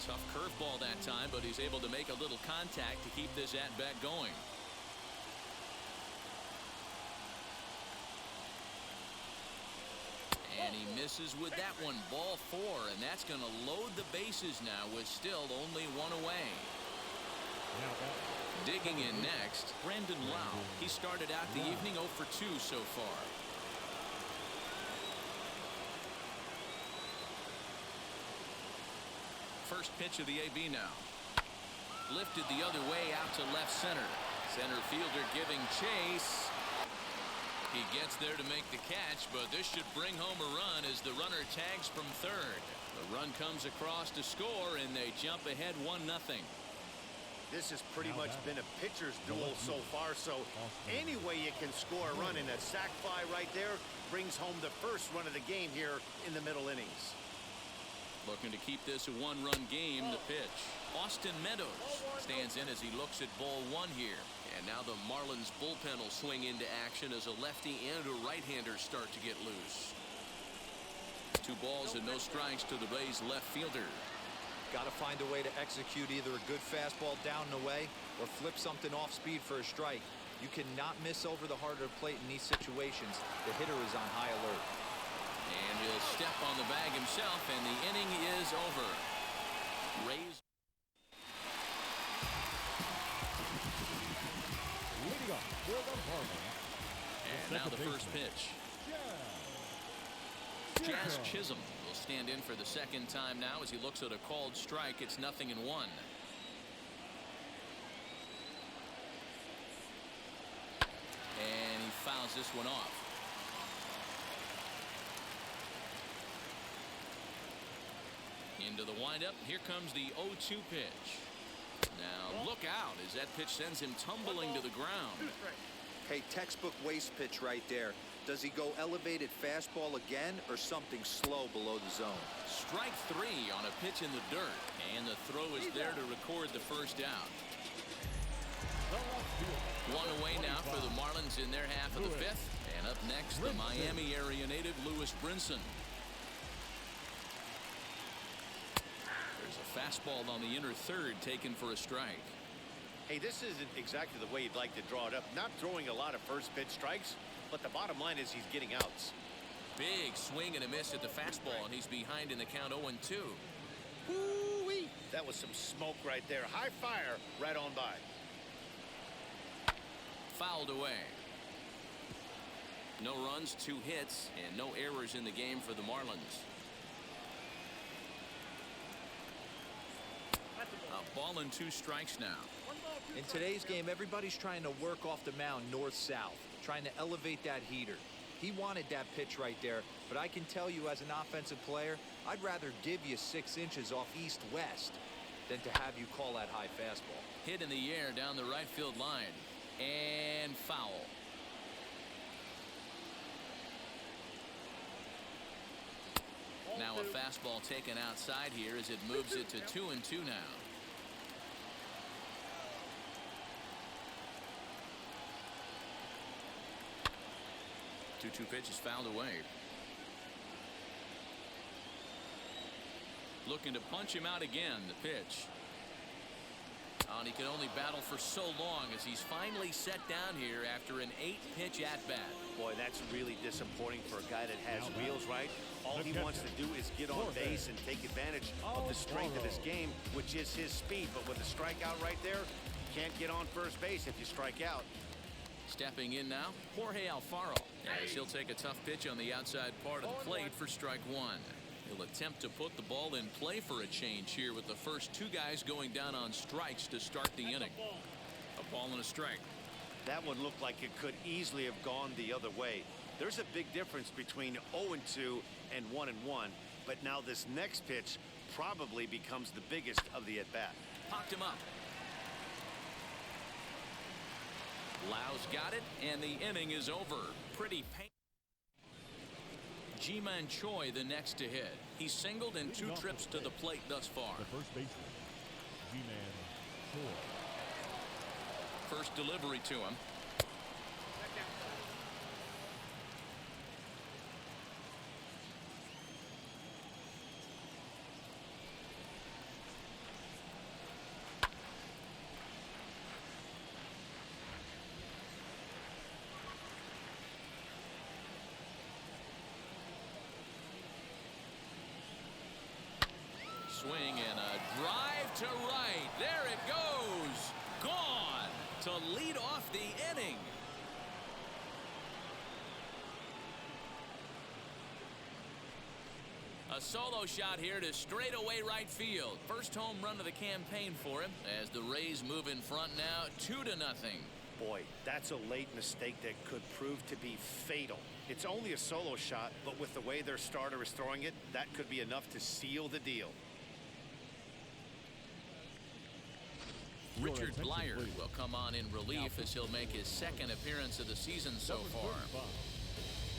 Speaker 1: Tough curveball that time, but he's able to make a little contact to keep this at-bat going. And he misses with that one. Ball 4, and that's going to load the bases now with still only 1 away. Digging in next, Brandon Lau. He started out the evening 0 for 2 so far. First pitch of the AB now. Lifted the other way out to left center. Center fielder giving chase. He gets there to make the catch, but this should bring home a run as the runner tags from third. The run comes across to score, and they jump ahead 1-0.
Speaker 2: This has pretty much been a pitcher's duel so far, so any way you can score a run, in a sac fly right there brings home the first run of the game here in the middle innings.
Speaker 1: Looking to keep this a one-run game. The pitch. Austin Meadows stands in as he looks at ball one here. And now the Marlins bullpen will swing into action as a lefty and a right-hander start to get loose. 2 balls and no strikes to the Rays left fielder.
Speaker 4: Got to find a way to execute either a good fastball down and away or flip something off speed for a strike. You cannot miss over the heart of the plate in these situations. The hitter is on high alert.
Speaker 1: And he'll step on the bag himself, and the inning is over. Rays.
Speaker 5: Leading up for the Marlins.
Speaker 1: And now the first pitch. Jazz Chisholm will stand in for the second time now as he looks at a called strike. It's 0-1. And he fouls this one off. Into the windup. Here comes the 0-2 pitch. Now look out as that pitch sends him tumbling to the ground.
Speaker 4: Hey, textbook waste pitch right there. Does he go elevated fastball again or something slow below the zone?
Speaker 1: Strike 3 on a pitch in the dirt. And the throw is there to record the first out. One away now for the Marlins in their half of the 5th. And up next, the Miami area native Lewis Brinson. There's a fastball on the inner third taken for a strike.
Speaker 2: Hey, this isn't exactly the way you'd like to draw it up. Not throwing a lot of first pitch strikes, but the bottom line is he's getting outs.
Speaker 1: Big swing and a miss at the fastball, and he's behind in the count 0-2.
Speaker 2: Woo-wee! That was some smoke right there. High fire right on by.
Speaker 1: Fouled away. No runs, 2 hits, and no errors in the game for the Marlins. A ball and 2 strikes now.
Speaker 4: In today's game, everybody's trying to work off the mound north-south, trying to elevate that heater. He wanted that pitch right there, but I can tell you as an offensive player, I'd rather give you 6 inches off east-west than to have you call that high fastball.
Speaker 1: Hit in the air down the right field line. And foul. Now a fastball taken outside here as it moves it to 2-2 now. 2-2 pitch is fouled away. Looking to punch him out again. The pitch. And he can only battle for so long as he's finally set down here after an 8-pitch at-bat.
Speaker 2: Boy, that's really disappointing for a guy that has wheels, right? All he wants to do is get on base and take advantage of the strength of his game, which is his speed. But with a strikeout right there, can't get on first base if you strike out.
Speaker 1: Stepping in now, Jorge Alfaro. As he'll take a tough pitch on the outside part of the plate for strike 1. He'll attempt to put the ball in play for a change here with the first 2 guys going down on strikes to start the inning. A ball and a strike.
Speaker 2: That one looked like it could easily have gone the other way. There's a big difference between 0-2 and 1-1, but now this next pitch probably becomes the biggest of the at-bat.
Speaker 1: Popped him up. Lau's got it, and the inning is over. Pretty painful. Ji-Man Choi the next to hit. He's singled in 2 trips to the plate thus far.
Speaker 5: The first baseman, Ji-Man Choi.
Speaker 1: First delivery to him. Swing and a drive to right. There it goes. Gone to lead off the inning. A solo shot here to straightaway right field. First home run of the campaign for him as the Rays move in front now 2-0.
Speaker 2: Boy, that's a late mistake that could prove to be fatal. It's only a solo shot, but with the way their starter is throwing it, that could be enough to seal the deal.
Speaker 5: Your
Speaker 1: Richard
Speaker 5: attention,
Speaker 1: Blyer
Speaker 5: please.
Speaker 1: will come on in relief as he'll make his second appearance of the season so
Speaker 5: Number
Speaker 1: far.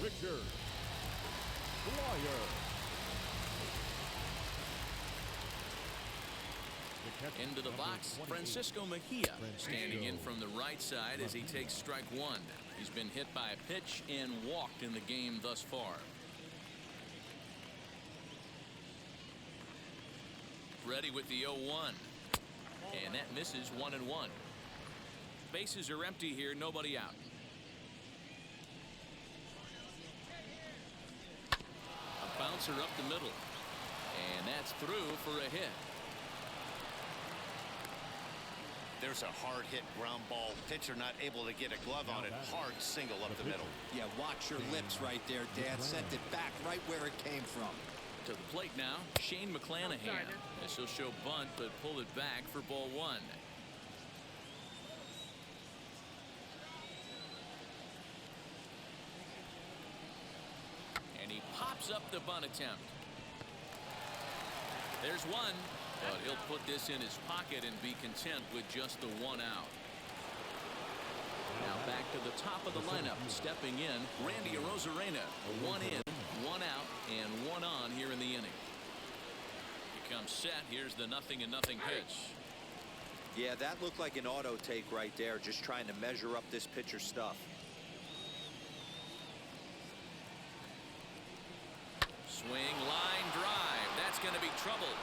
Speaker 5: 35, Richard Blyer. The catcher,
Speaker 1: Into the
Speaker 5: number
Speaker 1: box,
Speaker 5: 28,
Speaker 1: Francisco Mejia standing in
Speaker 5: Francisco
Speaker 1: from the right side as he takes strike one. He's been hit by a pitch and walked in the game thus far. Ready with the 0-1. And that misses 1-1. Bases are empty here, nobody out. A bouncer up the middle. And that's through for a hit.
Speaker 2: There's a hard hit ground ball. Pitcher not able to get a glove on it. Hard single up the middle.
Speaker 4: Yeah, watch your lips right there, Dad. Sent it back right where it came from.
Speaker 1: To the plate now, Shane McClanahan. This will show bunt, but pull it back for ball one. And he pops up the bunt attempt. There's one, but he'll put this in his pocket and be content with just the one out. Now back to the top of the lineup. Stepping in, Randy Arozarena. One in, one out, and one on here in the inning. He comes set. Here's the 0-0 pitch.
Speaker 4: Yeah, that looked like an auto take right there, just trying to measure up this pitcher's stuff.
Speaker 1: Swing, line drive. That's going to be trouble.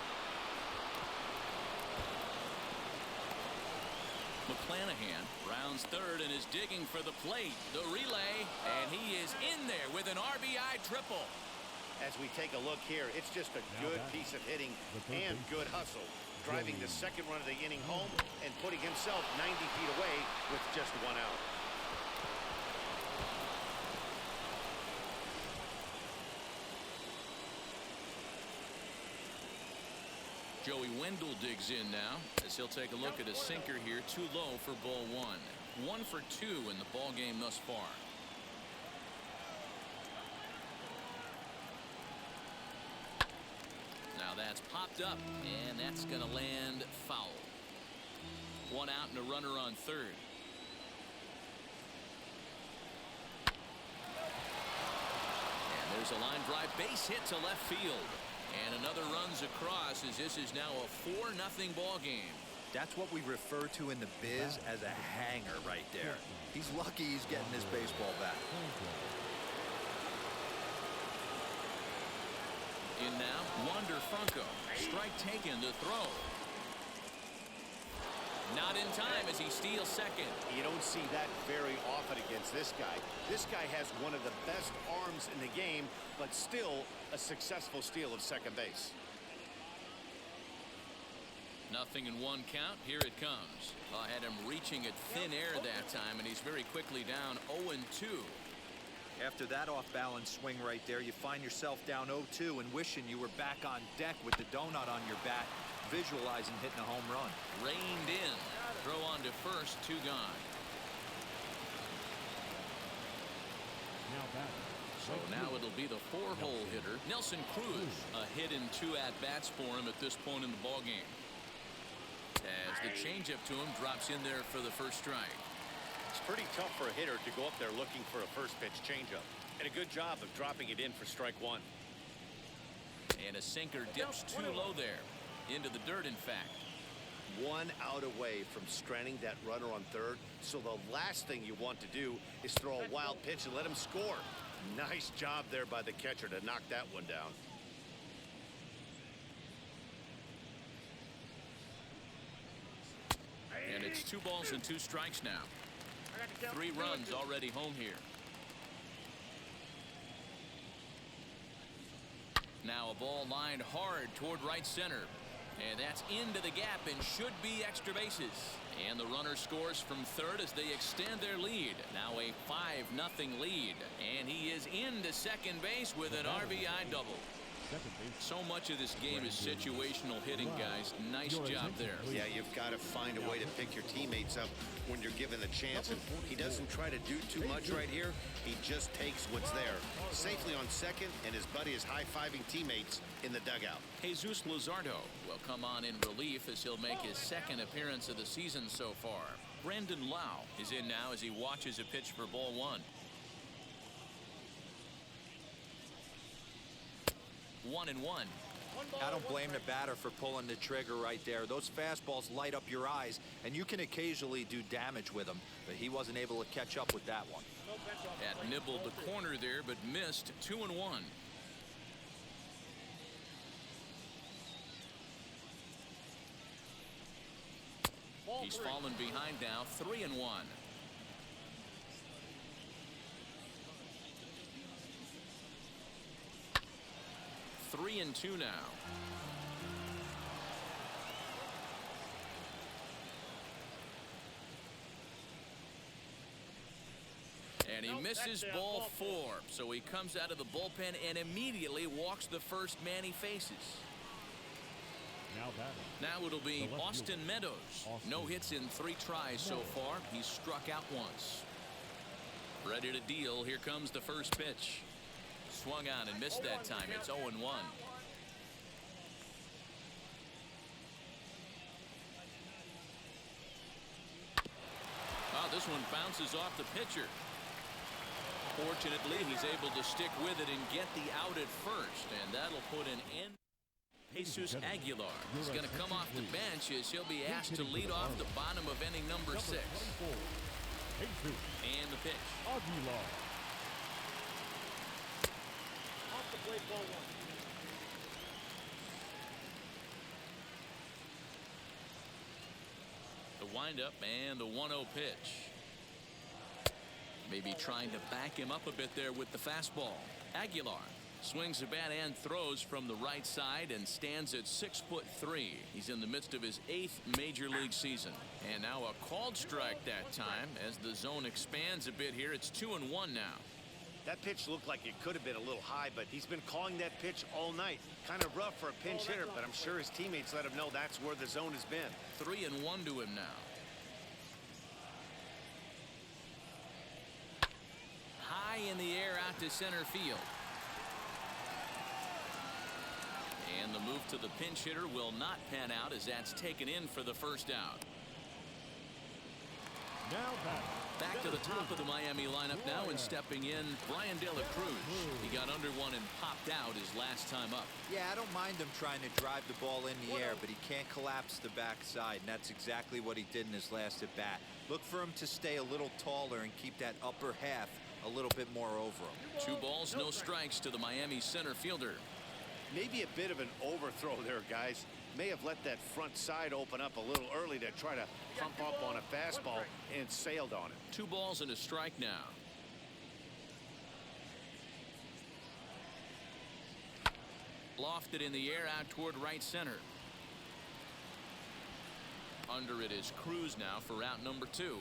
Speaker 1: McClanahan rounds third and is digging for the plate. The relay, and he is in there with an RBI triple.
Speaker 2: As we take a look here, it's just a good piece of hitting and good hustle. Driving the second run of the inning home and putting himself 90 feet away with just one out.
Speaker 1: Joey Wendell digs in now as he'll take a look at a sinker here. Too low for ball one. 1 for 2 in the ball game thus far. Now that's popped up, and that's going to land foul. One out and a runner on third. And there's a line drive base hit to left field. And another runs across as this is now a 4-0 ball game.
Speaker 4: That's what we refer to in the biz as a hanger right there. He's lucky he's getting this baseball back.
Speaker 1: In now, Wander Franco. Strike taken to throw. Not in time as he steals second.
Speaker 2: You don't see that very often against this guy. This guy has one of the best arms in the game, but still a successful steal of second base.
Speaker 1: 0-1 count. Here it comes. I had him reaching at thin air that time, and he's very quickly down 0-2.
Speaker 4: After that off-balance swing right there, you find yourself down 0-2 and wishing you were back on deck with the donut on your bat, visualizing hitting a home run.
Speaker 1: Reined in. Throw on to first. 2 gone. So now it'll be the 4-hole hitter, Nelson Cruz. A hit in 2 at-bats for him at this point in the ballgame. As the changeup to him drops in there for the first strike.
Speaker 2: It's pretty tough for a hitter to go up there looking for a first pitch changeup. And a good job of dropping it in for strike one.
Speaker 1: And a sinker dips too low there. Into the dirt, in fact.
Speaker 2: 1 out away from stranding that runner on third. So the last thing you want to do is throw a wild pitch and let him score. Nice job there by the catcher to knock that one down.
Speaker 1: And it's 2 balls and 2 strikes now. 3 runs already home here. Now a ball lined hard toward right center. And that's into the gap and should be extra bases. And the runner scores from third as they extend their lead. Now a 5-0 lead. And he is into second base with an RBI double.
Speaker 5: second base.
Speaker 1: So much of this game is situational hitting, guys. Nice job there.
Speaker 2: Yeah, you've got to find a way to pick your teammates up when you're given the chance. And he doesn't try to do too much right here. He just takes what's there. Safely on second, and his buddy is high-fiving teammates in the dugout.
Speaker 1: Jesus Luzardo will come on in relief as he'll make his second appearance of the season so far. Brandon Lau is in now as he watches a pitch for ball one. 1-1.
Speaker 4: I don't blame the batter for pulling the trigger right there. Those fastballs light up your eyes, and you can occasionally do damage with them, but he wasn't able to catch up with that one.
Speaker 1: That nibbled the corner there, but missed. 2-1. He's fallen behind now. 3-1. 3-2 now. And he misses ball 4. So he comes out of the bullpen and immediately walks the first man he faces.
Speaker 5: Now batting.
Speaker 1: Now it'll be Austin Meadows. No hits in 3 tries so far. He's struck out once. Ready to deal. Here comes the first pitch. Swung on and missed that time. It's 0-1. This one bounces off the pitcher. Fortunately, he's able to stick with it and get the out at first, and that'll put an end. Jesus Aguilar is going to come off the bench as he'll be asked to lead off the bottom of inning number 6. And the pitch.
Speaker 5: Aguilar.
Speaker 3: Off the plate, ball 1.
Speaker 1: The windup and the 1-0 pitch. Maybe trying to back him up a bit there with the fastball. Aguilar swings the bat and throws from the right side and stands at 6'3". He's in the midst of his 8th major league season. And now a called strike that time as the zone expands a bit here. It's 2-1 now.
Speaker 2: That pitch looked like it could have been a little high, but he's been calling that pitch all night. Kind of rough for a pinch hitter, but I'm sure his teammates let him know that's where the zone has been.
Speaker 1: 3-1 to him now. High in the air out to center field. And the move to the pinch hitter will not pan out as that's taken in for the first out.
Speaker 5: Now
Speaker 1: back to the top of the Miami lineup now, and stepping in, Brian De La Cruz. He got under one and popped out his last time up.
Speaker 4: Yeah, I don't mind him trying to drive the ball in the air, but he can't collapse the backside, and that's exactly what he did in his last at bat. Look for him to stay a little taller and keep that upper half a little bit more over him.
Speaker 1: 2 balls, no strikes to the Miami center fielder.
Speaker 2: Maybe a bit of an overthrow there, guys. May have let that front side open up a little early to try to pump up on a fastball and sailed on it.
Speaker 1: 2 balls and a strike now. Lofted in the air out toward right center. Under it is Cruz now for out number 2.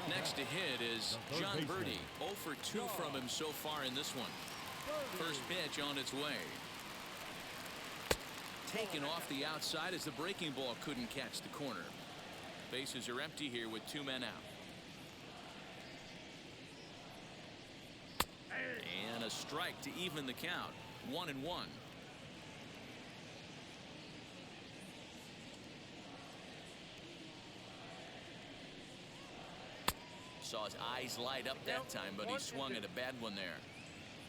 Speaker 1: Next to hit is John Birdie. 0 for 2 from him so far in this one. First pitch on its way. Taken off the outside as the breaking ball couldn't catch the corner. Bases are empty here with 2 men out. And a strike to even the count. 1-1. Saw his eyes light up that time, but he swung at a bad one there.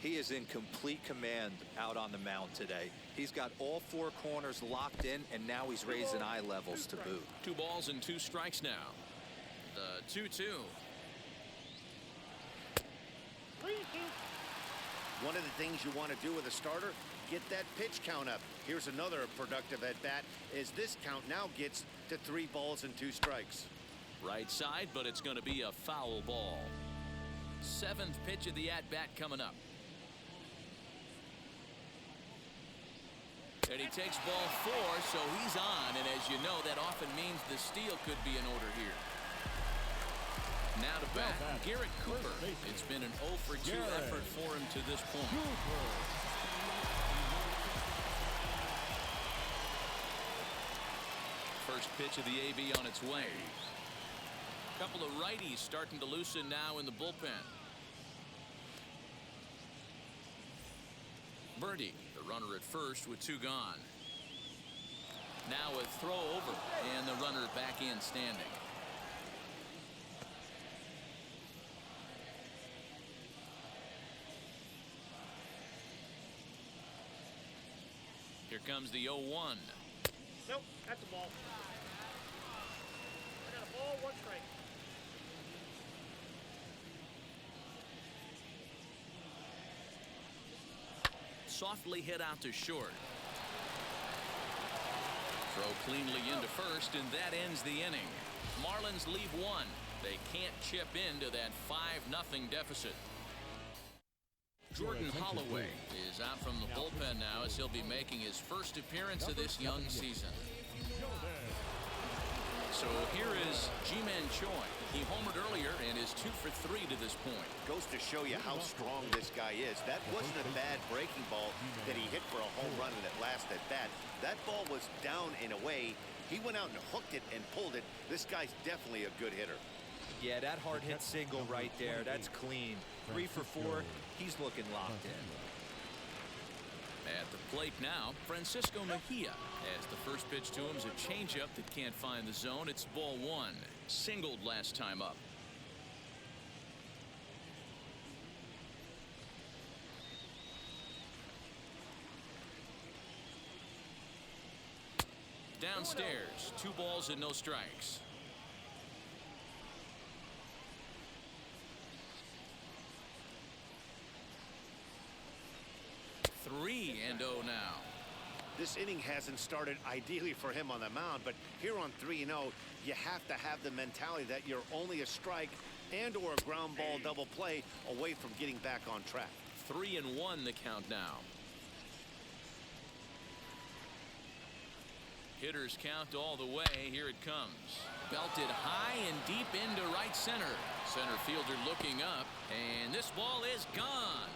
Speaker 4: He is in complete command out on the mound today. He's got all 4 corners locked in, and now he's raising eye levels to boot.
Speaker 1: 2 balls and 2 strikes now. The 2-2.
Speaker 2: One of the things you want to do with a starter, get that pitch count up. Here's another productive at bat as this count now gets to 3 balls and 2 strikes.
Speaker 1: Right side, but it's going to be a foul ball. 7th pitch of the at bat coming up. And he takes ball 4, so he's on, and as you know, that often means the steal could be in order here. Now to bat, Garrett Cooper. It's been an 0 for 2 effort for him to this point. First pitch of the AB on its way. A couple of righties starting to loosen now in the bullpen. Birdie, the runner at first with 2 gone. Now a throw over, and the runner back in standing. Here comes the 0-1.
Speaker 3: Nope, that's a ball. I got a ball, 1 strike.
Speaker 1: Softly hit out to short. Throw cleanly into first, and that ends the inning. Marlins leave 1. They can't chip into that 5-0 deficit. Jordan Holloway is out from the bullpen now as he'll be making his first appearance of this young season. So here is Ji-Man Choi. He homered earlier and is 2 for 3 to this point.
Speaker 2: Goes to show you how strong this guy is. That wasn't a bad breaking ball that he hit for a home run in that last at bat. That ball was down and away. He went out and hooked it and pulled it. This guy's definitely a good hitter.
Speaker 4: Yeah, that hard hit single right there. That's clean. 3 for 4. He's looking locked in.
Speaker 1: At the plate now, Francisco Mejia, as the first pitch to him is a changeup that can't find the zone. It's ball 1. Singled last time up. Downstairs, 2 balls and no strikes. 3-0 now.
Speaker 2: This inning hasn't started ideally for him on the mound, but here on 3-0, you have to have the mentality that you're only a strike and or a ground ball double play away from getting back on track.
Speaker 1: 3-1 the count now. Hitters count all the way. Here it comes. Belted high and deep into right center. Center fielder looking up, and this ball is gone.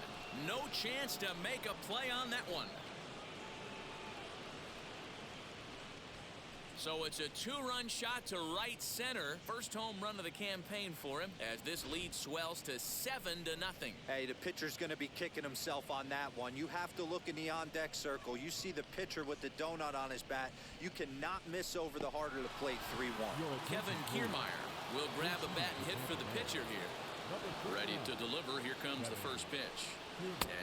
Speaker 1: No chance to make a play on that one. So it's a 2-run shot to right center. First home run of the campaign for him as this lead swells to 7-0.
Speaker 4: Hey, the pitcher's going to be kicking himself on that one. You have to look in the on-deck circle. You see the pitcher with the donut on his bat. You cannot miss over the heart of the plate. 3-1.
Speaker 1: Kevin Kiermaier will grab a bat and hit for the pitcher here. Ready to deliver. Here comes the first pitch.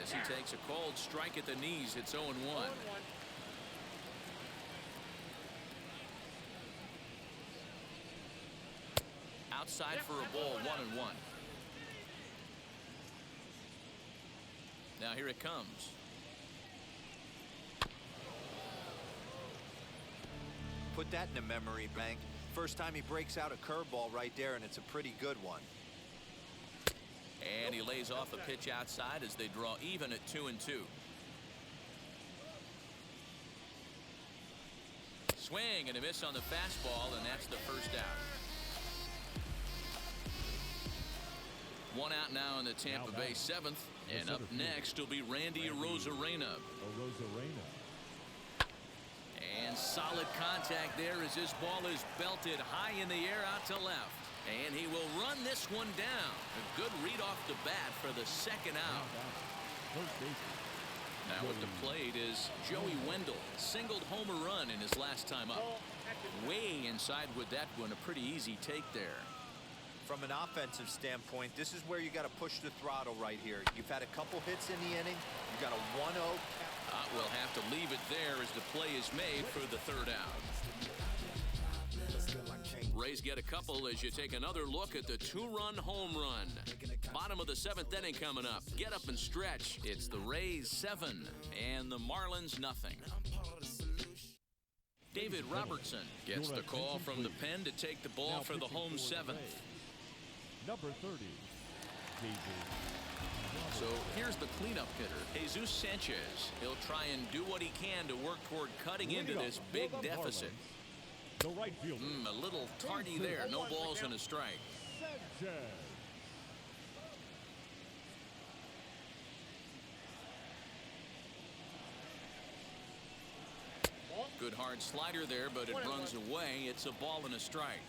Speaker 1: As he takes a cold strike at the knees, it's 0-1. Outside for a ball, 1-1. Now here it comes.
Speaker 4: Put that in a memory bank. First time he breaks out a curveball right there, and it's a pretty good one.
Speaker 1: And he lays off a pitch outside as they draw even at 2-2. Swing and a miss on the fastball, and that's the first out. 1 out now in the Tampa Bay 7th, and up next will be Randy Arozarena. And solid contact there as this ball is belted high in the air out to left. And he will run this one down. A good read off the bat for the second out. Now at the plate is Joey Wendell. Singled homer run in his last time up. Way inside with that one. A pretty easy take there.
Speaker 4: From an offensive standpoint, this is where you got to push the throttle right here. You've had a couple hits in the inning. You got a 1-0.
Speaker 1: We'll have to leave it there as the play is made for the third out. Rays get a couple as you take another look at the 2-run home run. Bottom of the 7th inning coming up. Get up and stretch. It's the Rays 7 and the Marlins nothing. David Robertson gets the call from the pen to take the ball for the home 7th.
Speaker 5: Number 30.
Speaker 1: So here's the cleanup hitter, Jesus Sanchez. He'll try and do what he can to work toward cutting into this big deficit.
Speaker 5: The right fielder.
Speaker 1: A little tardy there. No balls and a strike.
Speaker 5: Sanchez.
Speaker 1: Good hard slider there, but it runs away. It's a ball and a strike.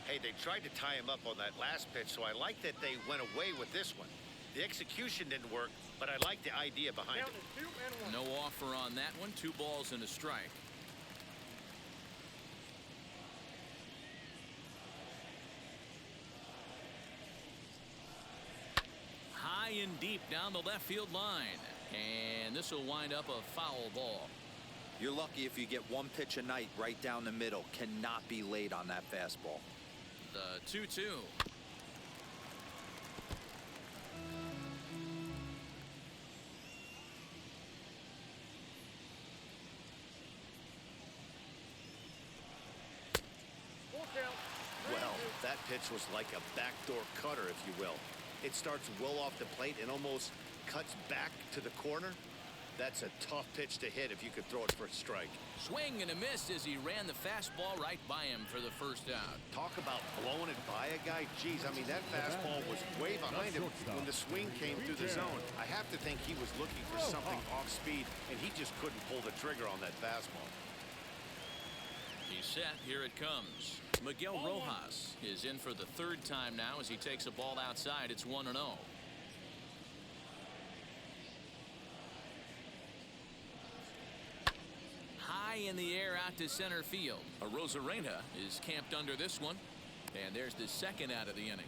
Speaker 2: Hey, they tried to tie him up on that last pitch, so I like that they went away with this one. The execution didn't work, but I like the idea behind it.
Speaker 1: No offer on that one. 2 balls and a strike. High and deep down the left field line. And this will wind up a foul ball.
Speaker 4: You're lucky if you get one pitch a night right down the middle. Cannot be late on that fastball.
Speaker 1: The 2-2.
Speaker 2: Well, that pitch was like a backdoor cutter, if you will. It starts well off the plate and almost cuts back to the corner. That's a tough pitch to hit if you could throw it for a strike.
Speaker 1: Swing and a miss as he ran the fastball right by him for the first out.
Speaker 2: Talk about blowing it by a guy. Geez, I mean, that fastball was way behind him when the swing came through the zone. I have to think he was looking for something off speed, and he just couldn't pull the trigger on that fastball.
Speaker 1: He's set. Here it comes. Miguel Rojas is in for the 3rd time now as he takes a ball outside. It's 1-0. High in the air out to center field. Arozarena is camped under this one. And there's the 2nd out of the inning.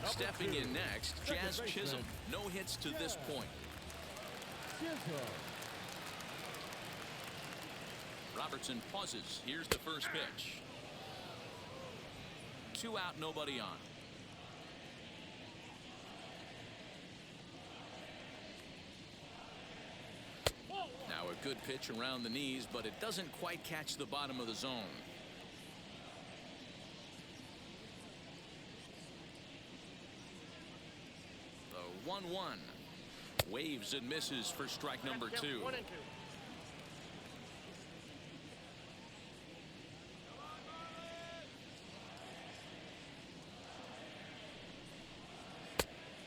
Speaker 1: Stepping in next, Jazz Chisholm. No hits to this point. Robertson pauses. Here's the first pitch. 2 out, nobody on. Now a good pitch around the knees, but it doesn't quite catch the bottom of the zone. The 1-1. Waves and misses for strike number 2.
Speaker 3: 1-2.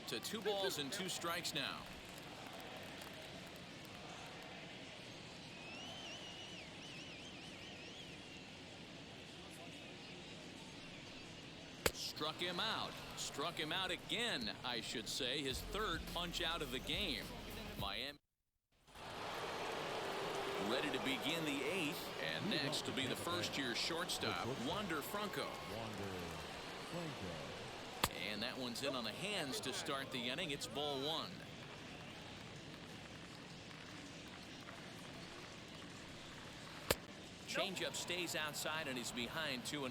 Speaker 1: To 2 balls and 2 strikes now. Struck him out. Struck him out again, I should say. His 3rd punch out of the game. Miami ready to begin the 8th. And next to be the first-year shortstop, Wander Franco. And that one's in on the hands to start the inning. It's ball 1. Changeup stays outside and he's behind 2-0.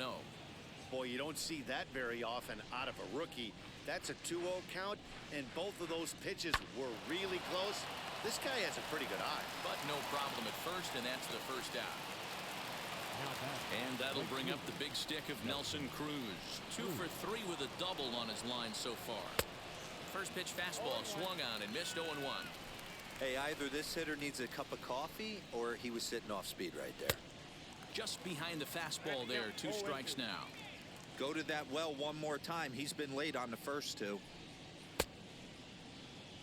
Speaker 2: Boy, you don't see that very often out of a rookie. That's a 2-0 count, and both of those pitches were really close. This guy has a pretty good eye.
Speaker 1: But no problem at first, and that's the first out. And that'll bring up the big stick of Nelson Cruz. 2 for 3 with a double on his line so far. First pitch fastball swung on and missed 0-1.
Speaker 4: Hey, either this hitter needs a cup of coffee or he was sitting off speed right there.
Speaker 1: Just behind the fastball there. 2 strikes now.
Speaker 4: Go to that well one more time. He's been late on the first 2.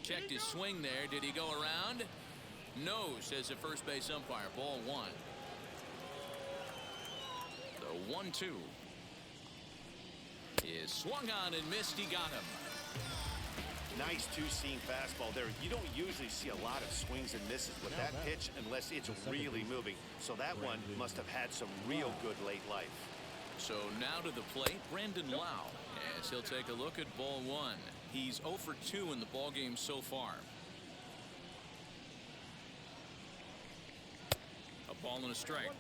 Speaker 1: Checked his swing there. Did he go around? No, says the first base umpire. Ball 1. The 1-2 is swung on and missed. He got him.
Speaker 2: Nice 2-seam fastball there. You don't usually see a lot of swings and misses with that pitch unless it's really moving. So that one must have had some real good late life.
Speaker 1: So now to the plate, Brandon Lau, as he'll take a look at ball 1. He's 0 for 2 in the ballgame so far. A ball and a strike.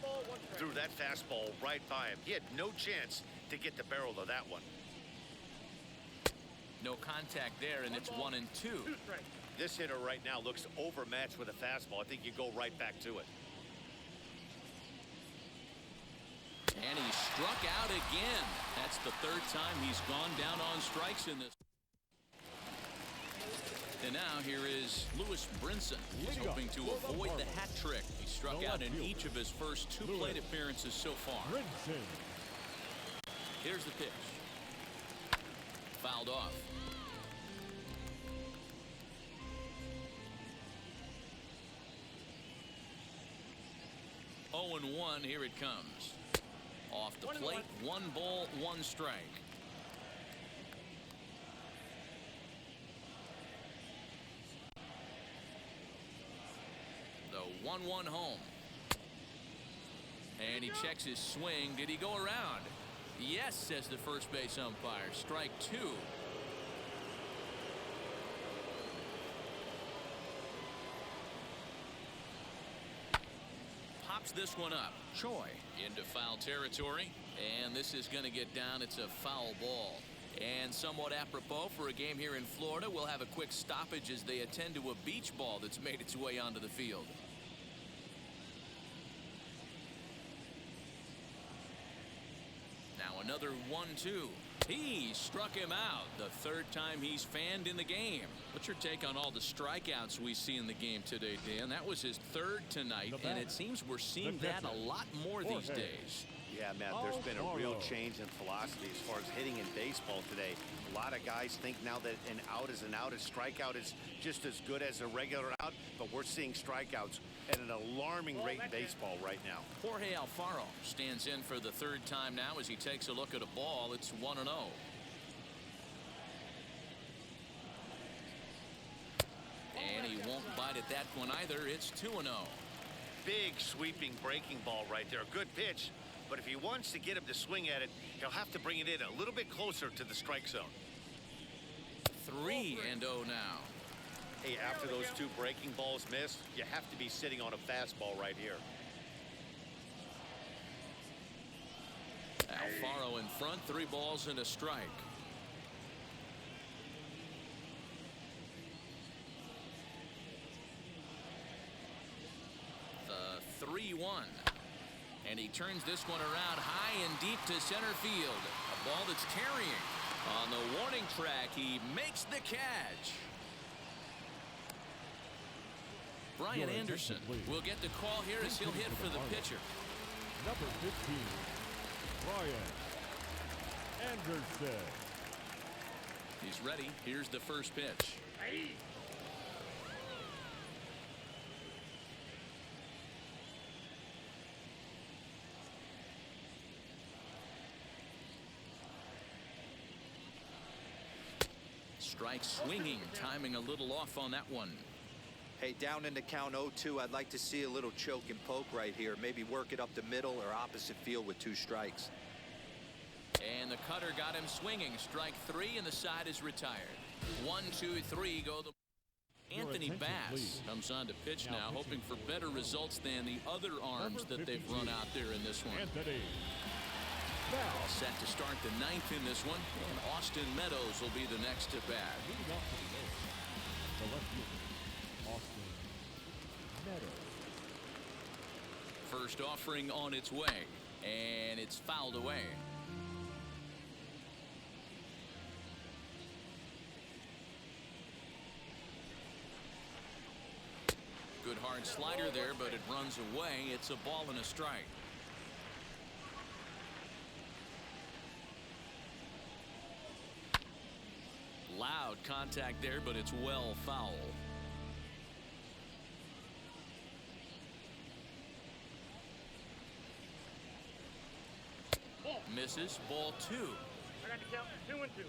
Speaker 2: Threw that fastball right by him. He had no chance to get the barrel of that one.
Speaker 1: No contact there, and it's 1-2.
Speaker 2: This hitter right now looks overmatched with a fastball. I think you go right back to it.
Speaker 1: And he struck out again. That's the 3rd time he's gone down on strikes in this. And now here is Lewis Brinson. He's hoping to avoid the hat trick. He struck out in each of his first 2 plate appearances so far. Here's the pitch. Fouled off. Oh, and 1. Here it comes. Off the plate. 1 ball, 1 strike. The 1-1 home. And he checks his swing. Did he go around? Yes, says the first base umpire. Strike 2. Pops this one up. Choi into foul territory. And this is going to get down. It's a foul ball. And somewhat apropos for a game here in Florida, we'll have a quick stoppage as they attend to a beach ball that's made its way onto the field. Now another 1-2. He struck him out. The 3rd time he's fanned in the game. What's your take on all the strikeouts we see in the game today, Dan? That was his 3rd tonight, and it seems we're seeing that a lot more these days.
Speaker 2: Yeah, Matt, there's been a real change in philosophy as far as hitting in baseball today. A lot of guys think now that an out is an out. A strikeout is just as good as a regular out, but we're seeing strikeouts at an alarming rate in baseball right now.
Speaker 1: Jorge Alfaro stands in for the 3rd time now as he takes a look at a ball. It's 1-0. And he won't bite at that one either. It's 2-0.
Speaker 2: Big sweeping breaking ball right there. A good pitch. But if he wants to get him to swing at it, he'll have to bring it in a little bit closer to the strike zone.
Speaker 1: 3-0 now.
Speaker 2: Hey, after those 2 breaking balls missed, you have to be sitting on a fastball right here.
Speaker 1: Alfaro in front, 3 balls and a strike. The 3-1. And he turns this one around high and deep to center field. A ball that's carrying. On the warning track, he makes the catch. Brian Anderson will get the call here as he'll hit for the pitcher.
Speaker 5: Number 15, Brian Anderson.
Speaker 1: He's ready. Here's the first pitch. Strike swinging, timing a little off on that one.
Speaker 4: Hey, down in the count 0-2, I'd like to see a little choke and poke right here. Maybe work it up the middle or opposite field with 2 strikes.
Speaker 1: And the cutter got him swinging. Strike 3, and the side is retired. 1, 2, 3 go the. Anthony Bass comes on to pitch now, hoping for better results than the other arms that they've run out there in this one. All set to start the 9th in this one, and Austin Meadows will be the next to bat. First offering on its way, and it's fouled away. Good hard slider there, but it runs away. It's a ball and a strike. Loud contact there, but it's well foul. Misses. Ball 2.
Speaker 3: I got to count 2-2.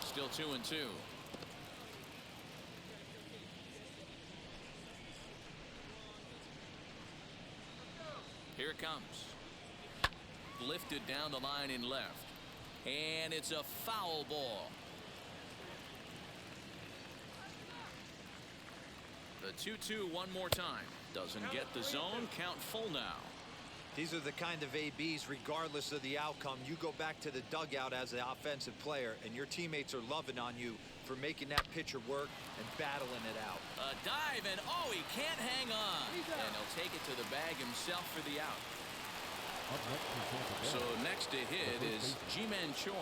Speaker 1: Still 2-2. Here it comes. Lifted down the line in left. And it's a foul ball. The 2-2 one more time. Doesn't get the zone. Count full now.
Speaker 4: These are the kind of ABs, regardless of the outcome. You go back to the dugout as an offensive player, and your teammates are loving on you for making that pitcher work and battling it out.
Speaker 1: A dive, and oh, he can't hang on. And he'll take it to the bag himself for the out.
Speaker 5: Up next for Tampa Bay.
Speaker 1: So next to hit is Ji-Man Choi.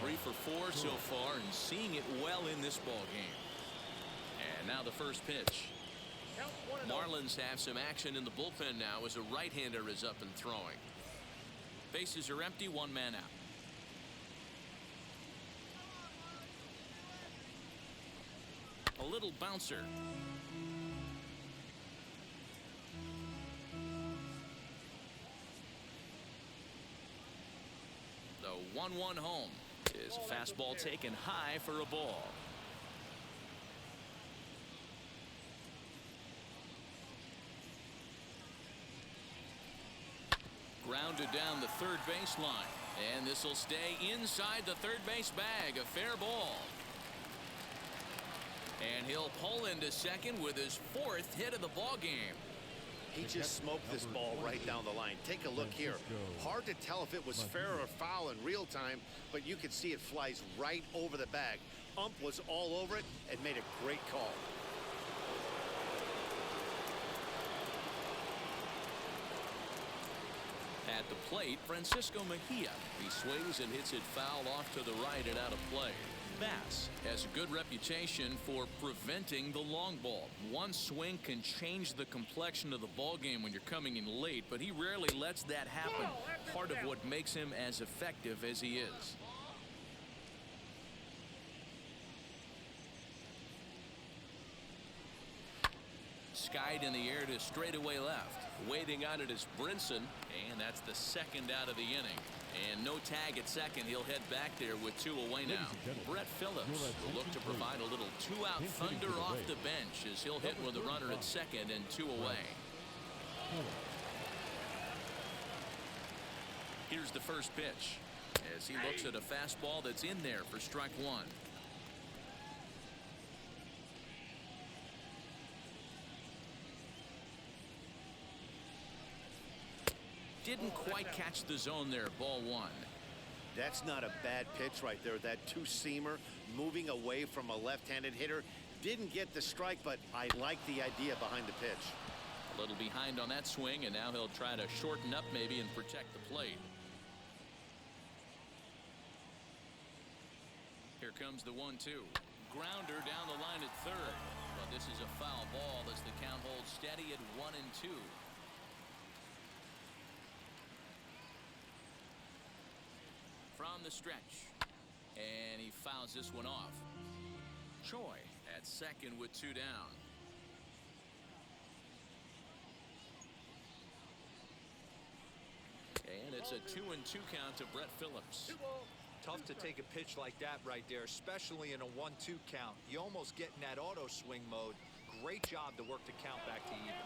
Speaker 1: 3 for 4 so far and seeing it well in this ball game. And now the first pitch.
Speaker 3: Count 1-0.
Speaker 1: Marlins have some action in the bullpen now as a right-hander is up and throwing. Bases are empty, 1 man out. A little bouncer. The 1-1 home is a fastball taken high for a ball. Grounded down the third baseline, and this will stay inside the third base bag. A fair ball. And he'll pull into second with his 4th hit of the ball game.
Speaker 2: He just smoked this ball right down the line. Take a look here. Hard to tell if it was fair or foul in real time, but you could see it flies right over the bag. Ump was all over it and made a great call.
Speaker 1: At the plate, Francisco Mejia. He swings and hits it foul off to the right and out of play. Bass has a good reputation for preventing the long ball. One swing can change the complexion of the ball game when you're coming in late, but he rarely lets that happen. Part of what makes him as effective as he is. Skied in the air to straightaway left. Waiting on it is Brinson, and that's the 2nd out of the inning. And no tag at second. He'll head back there with 2 away now. Brett Phillips will look to provide a little 2-out thunder off the bench as he'll hit with a runner at second and 2 away. Here's the first pitch as he looks at a fastball that's in there for strike 1. Didn't quite catch the zone there. Ball 1.
Speaker 2: That's not a bad pitch right there. That 2-seamer moving away from a left-handed hitter. Didn't get the strike, but I like the idea behind the pitch.
Speaker 1: A little behind on that swing, and now he'll try to shorten up maybe and protect the plate. Here comes the 1-2. Grounder down the line at third. But this is a foul ball as the count holds steady at 1-2. From the stretch, and he fouls this one off. Choi at second with 2 down. And it's a 2-2 count to Brett Phillips.
Speaker 4: Tough to take a pitch like that right there, especially in a 1-2 count. You almost get in that auto swing mode. Great job to work the count back to even.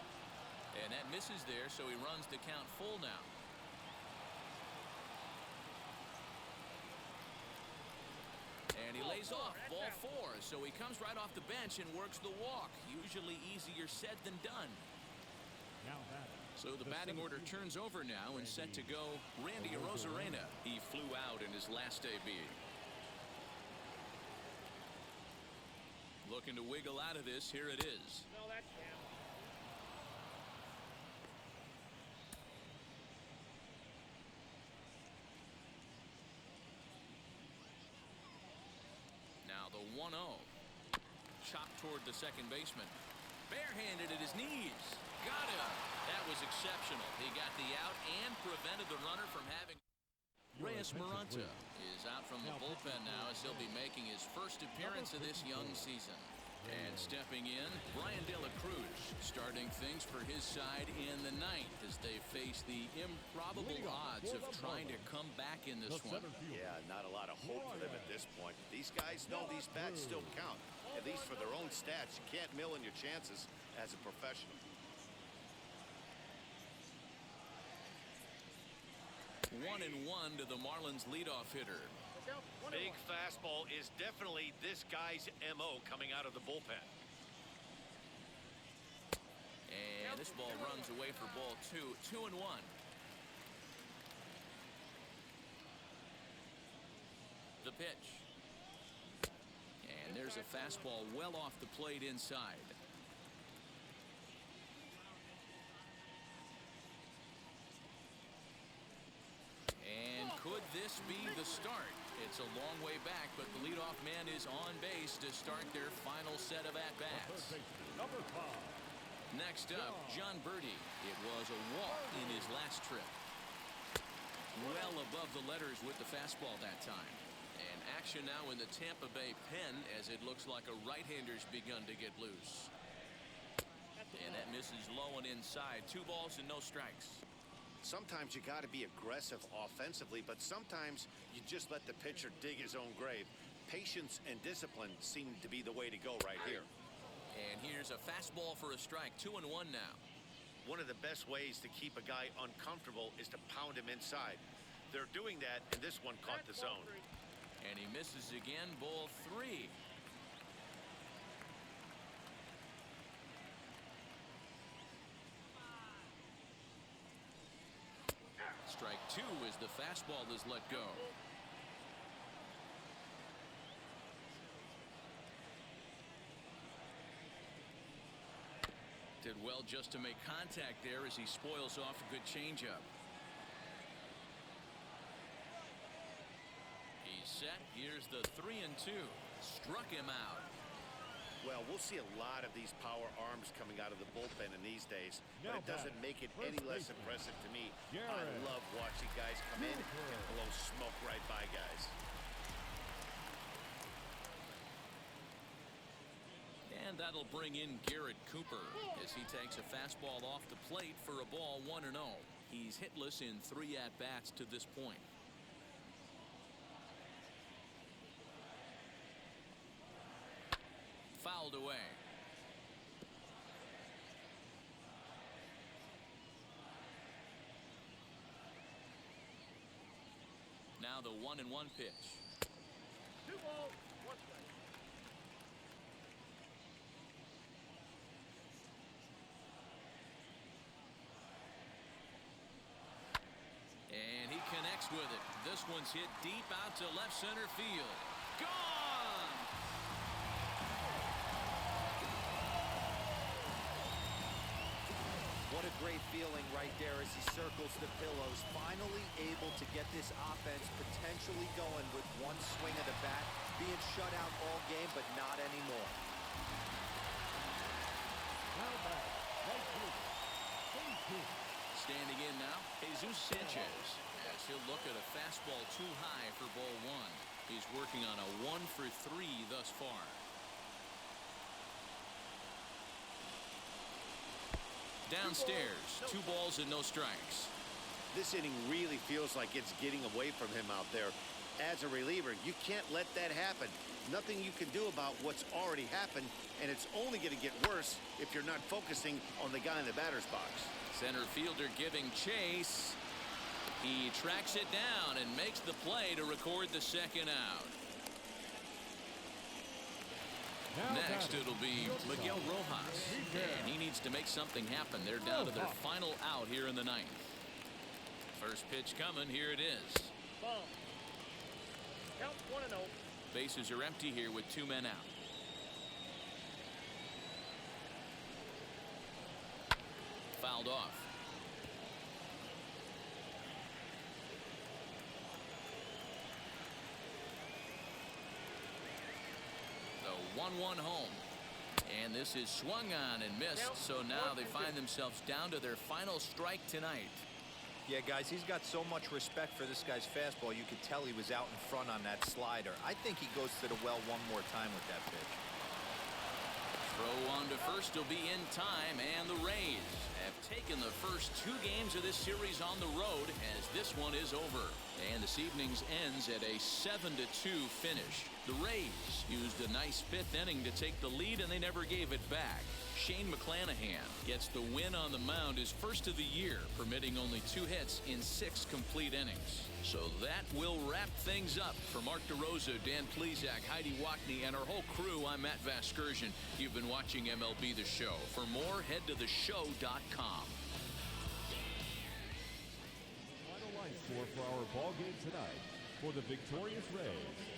Speaker 1: And that misses there, so he runs the count full now. And he lays off ball 4, so he comes right off the bench and works the walk. Usually easier said than done. So the batting order turns over now and set to go Randy Arozarena. He flew out in his last AB. Looking to wiggle out of this. Here it is.
Speaker 3: No, that can't.
Speaker 1: Now the 1-0. Chopped toward the second baseman. Barehanded at his knees. Got him. That was exceptional. He got the out and prevented the runner from having. Reyes Maranta is out from the bullpen now as he'll be making his first appearance of this young season. And stepping in, Brian De La Cruz starting things for his side in the ninth as they face the improbable odds of trying to come back in this one.
Speaker 2: Yeah, not a lot of hope for them at this point. These guys know these bats still count. At least for their own stats. You can't mill in your chances as a professional.
Speaker 1: 1-1 to the Marlins leadoff hitter.
Speaker 2: Big fastball is definitely this guy's MO coming out of the bullpen.
Speaker 1: And this ball runs away for ball 2. 2-1. The pitch. And there's a fastball well off the plate inside. this be the start? It's a long way back, but the leadoff man is on base to start their final set of at-bats.
Speaker 5: Number 5.
Speaker 1: Next up, John Birdie. It was a walk in his last trip. Well above the letters with the fastball that time. And action now in the Tampa Bay pen as it looks like a right-hander's begun to get loose. And that misses low and inside. 2 balls and no strikes.
Speaker 2: Sometimes you got to be aggressive offensively, but sometimes you just let the pitcher dig his own grave. Patience and discipline seem to be the way to go right here.
Speaker 1: And here's a fastball for a strike. 2-1 now.
Speaker 2: One of the best ways to keep a guy uncomfortable is to pound him inside. They're doing that, and this one caught the zone.
Speaker 1: And he misses again. Ball 3. Strike 2 as the fastball is let go. Did well just to make contact there as he spoils off a good changeup. He's set. Here's the 3-2. Struck him out.
Speaker 2: Well, we'll see a lot of these power arms coming out of the bullpen in these days, but it doesn't make it any less impressive to me. I love watching guys come in and blow smoke right by guys.
Speaker 1: And that'll bring in Garrett Cooper as he takes a fastball off the plate for a ball 1-0. He's hitless in 3 at-bats to this point. Fouled away. Now the 1-1 pitch.
Speaker 3: 2 balls, 1 strike.
Speaker 1: And he connects with it. This one's hit deep out to left center field. Gone!
Speaker 4: What a great feeling right there as he circles the pillows. Finally able to get this offense potentially going with one swing of the bat. Being shut out all game, but not anymore.
Speaker 5: Now back, right fielder,
Speaker 1: Standing in now, Jesus Sanchez. As he'll look at a fastball too high for ball 1. He's working on a 1-for-3 thus far. Downstairs, 2 balls and no strikes.
Speaker 2: This inning really feels like it's getting away from him out there. As a reliever, you can't let that happen. Nothing you can do about what's already happened, and it's only going to get worse if you're not focusing on the guy in the batter's box.
Speaker 1: Center fielder giving chase. He tracks it down and makes the play to record the 2nd out. Next, it'll be Miguel Rojas, and he needs to make something happen. They're down to their final out here in the 9th. First pitch coming. Here it is.
Speaker 3: Ball. Count 1-0.
Speaker 1: Bases are empty here with 2 men out. Fouled off. The 1-1 home. And this is swung on and missed. So now they find themselves down to their final strike tonight.
Speaker 4: Yeah, guys, he's got so much respect for this guy's fastball. You could tell he was out in front on that slider. I think he goes to the well one more time with that pitch.
Speaker 1: Throw on to first will be in time, and the Rays have taken the first 2 games of this series on the road as this one is over. And this evening's ends at a 7-2 finish. The Rays used a nice 5th inning to take the lead, and they never gave it back. Shane McClanahan gets the win on the mound, his first of the year, permitting only 2 hits in 6 complete innings. So that will wrap things up. For Mark DeRosa, Dan Plesac, Heidi Wackney, and our whole crew, I'm Matt Vasgersian. You've been watching MLB The Show. For more, head to theshow.com.
Speaker 5: Final line score for our ball game tonight. For the victorious Rays,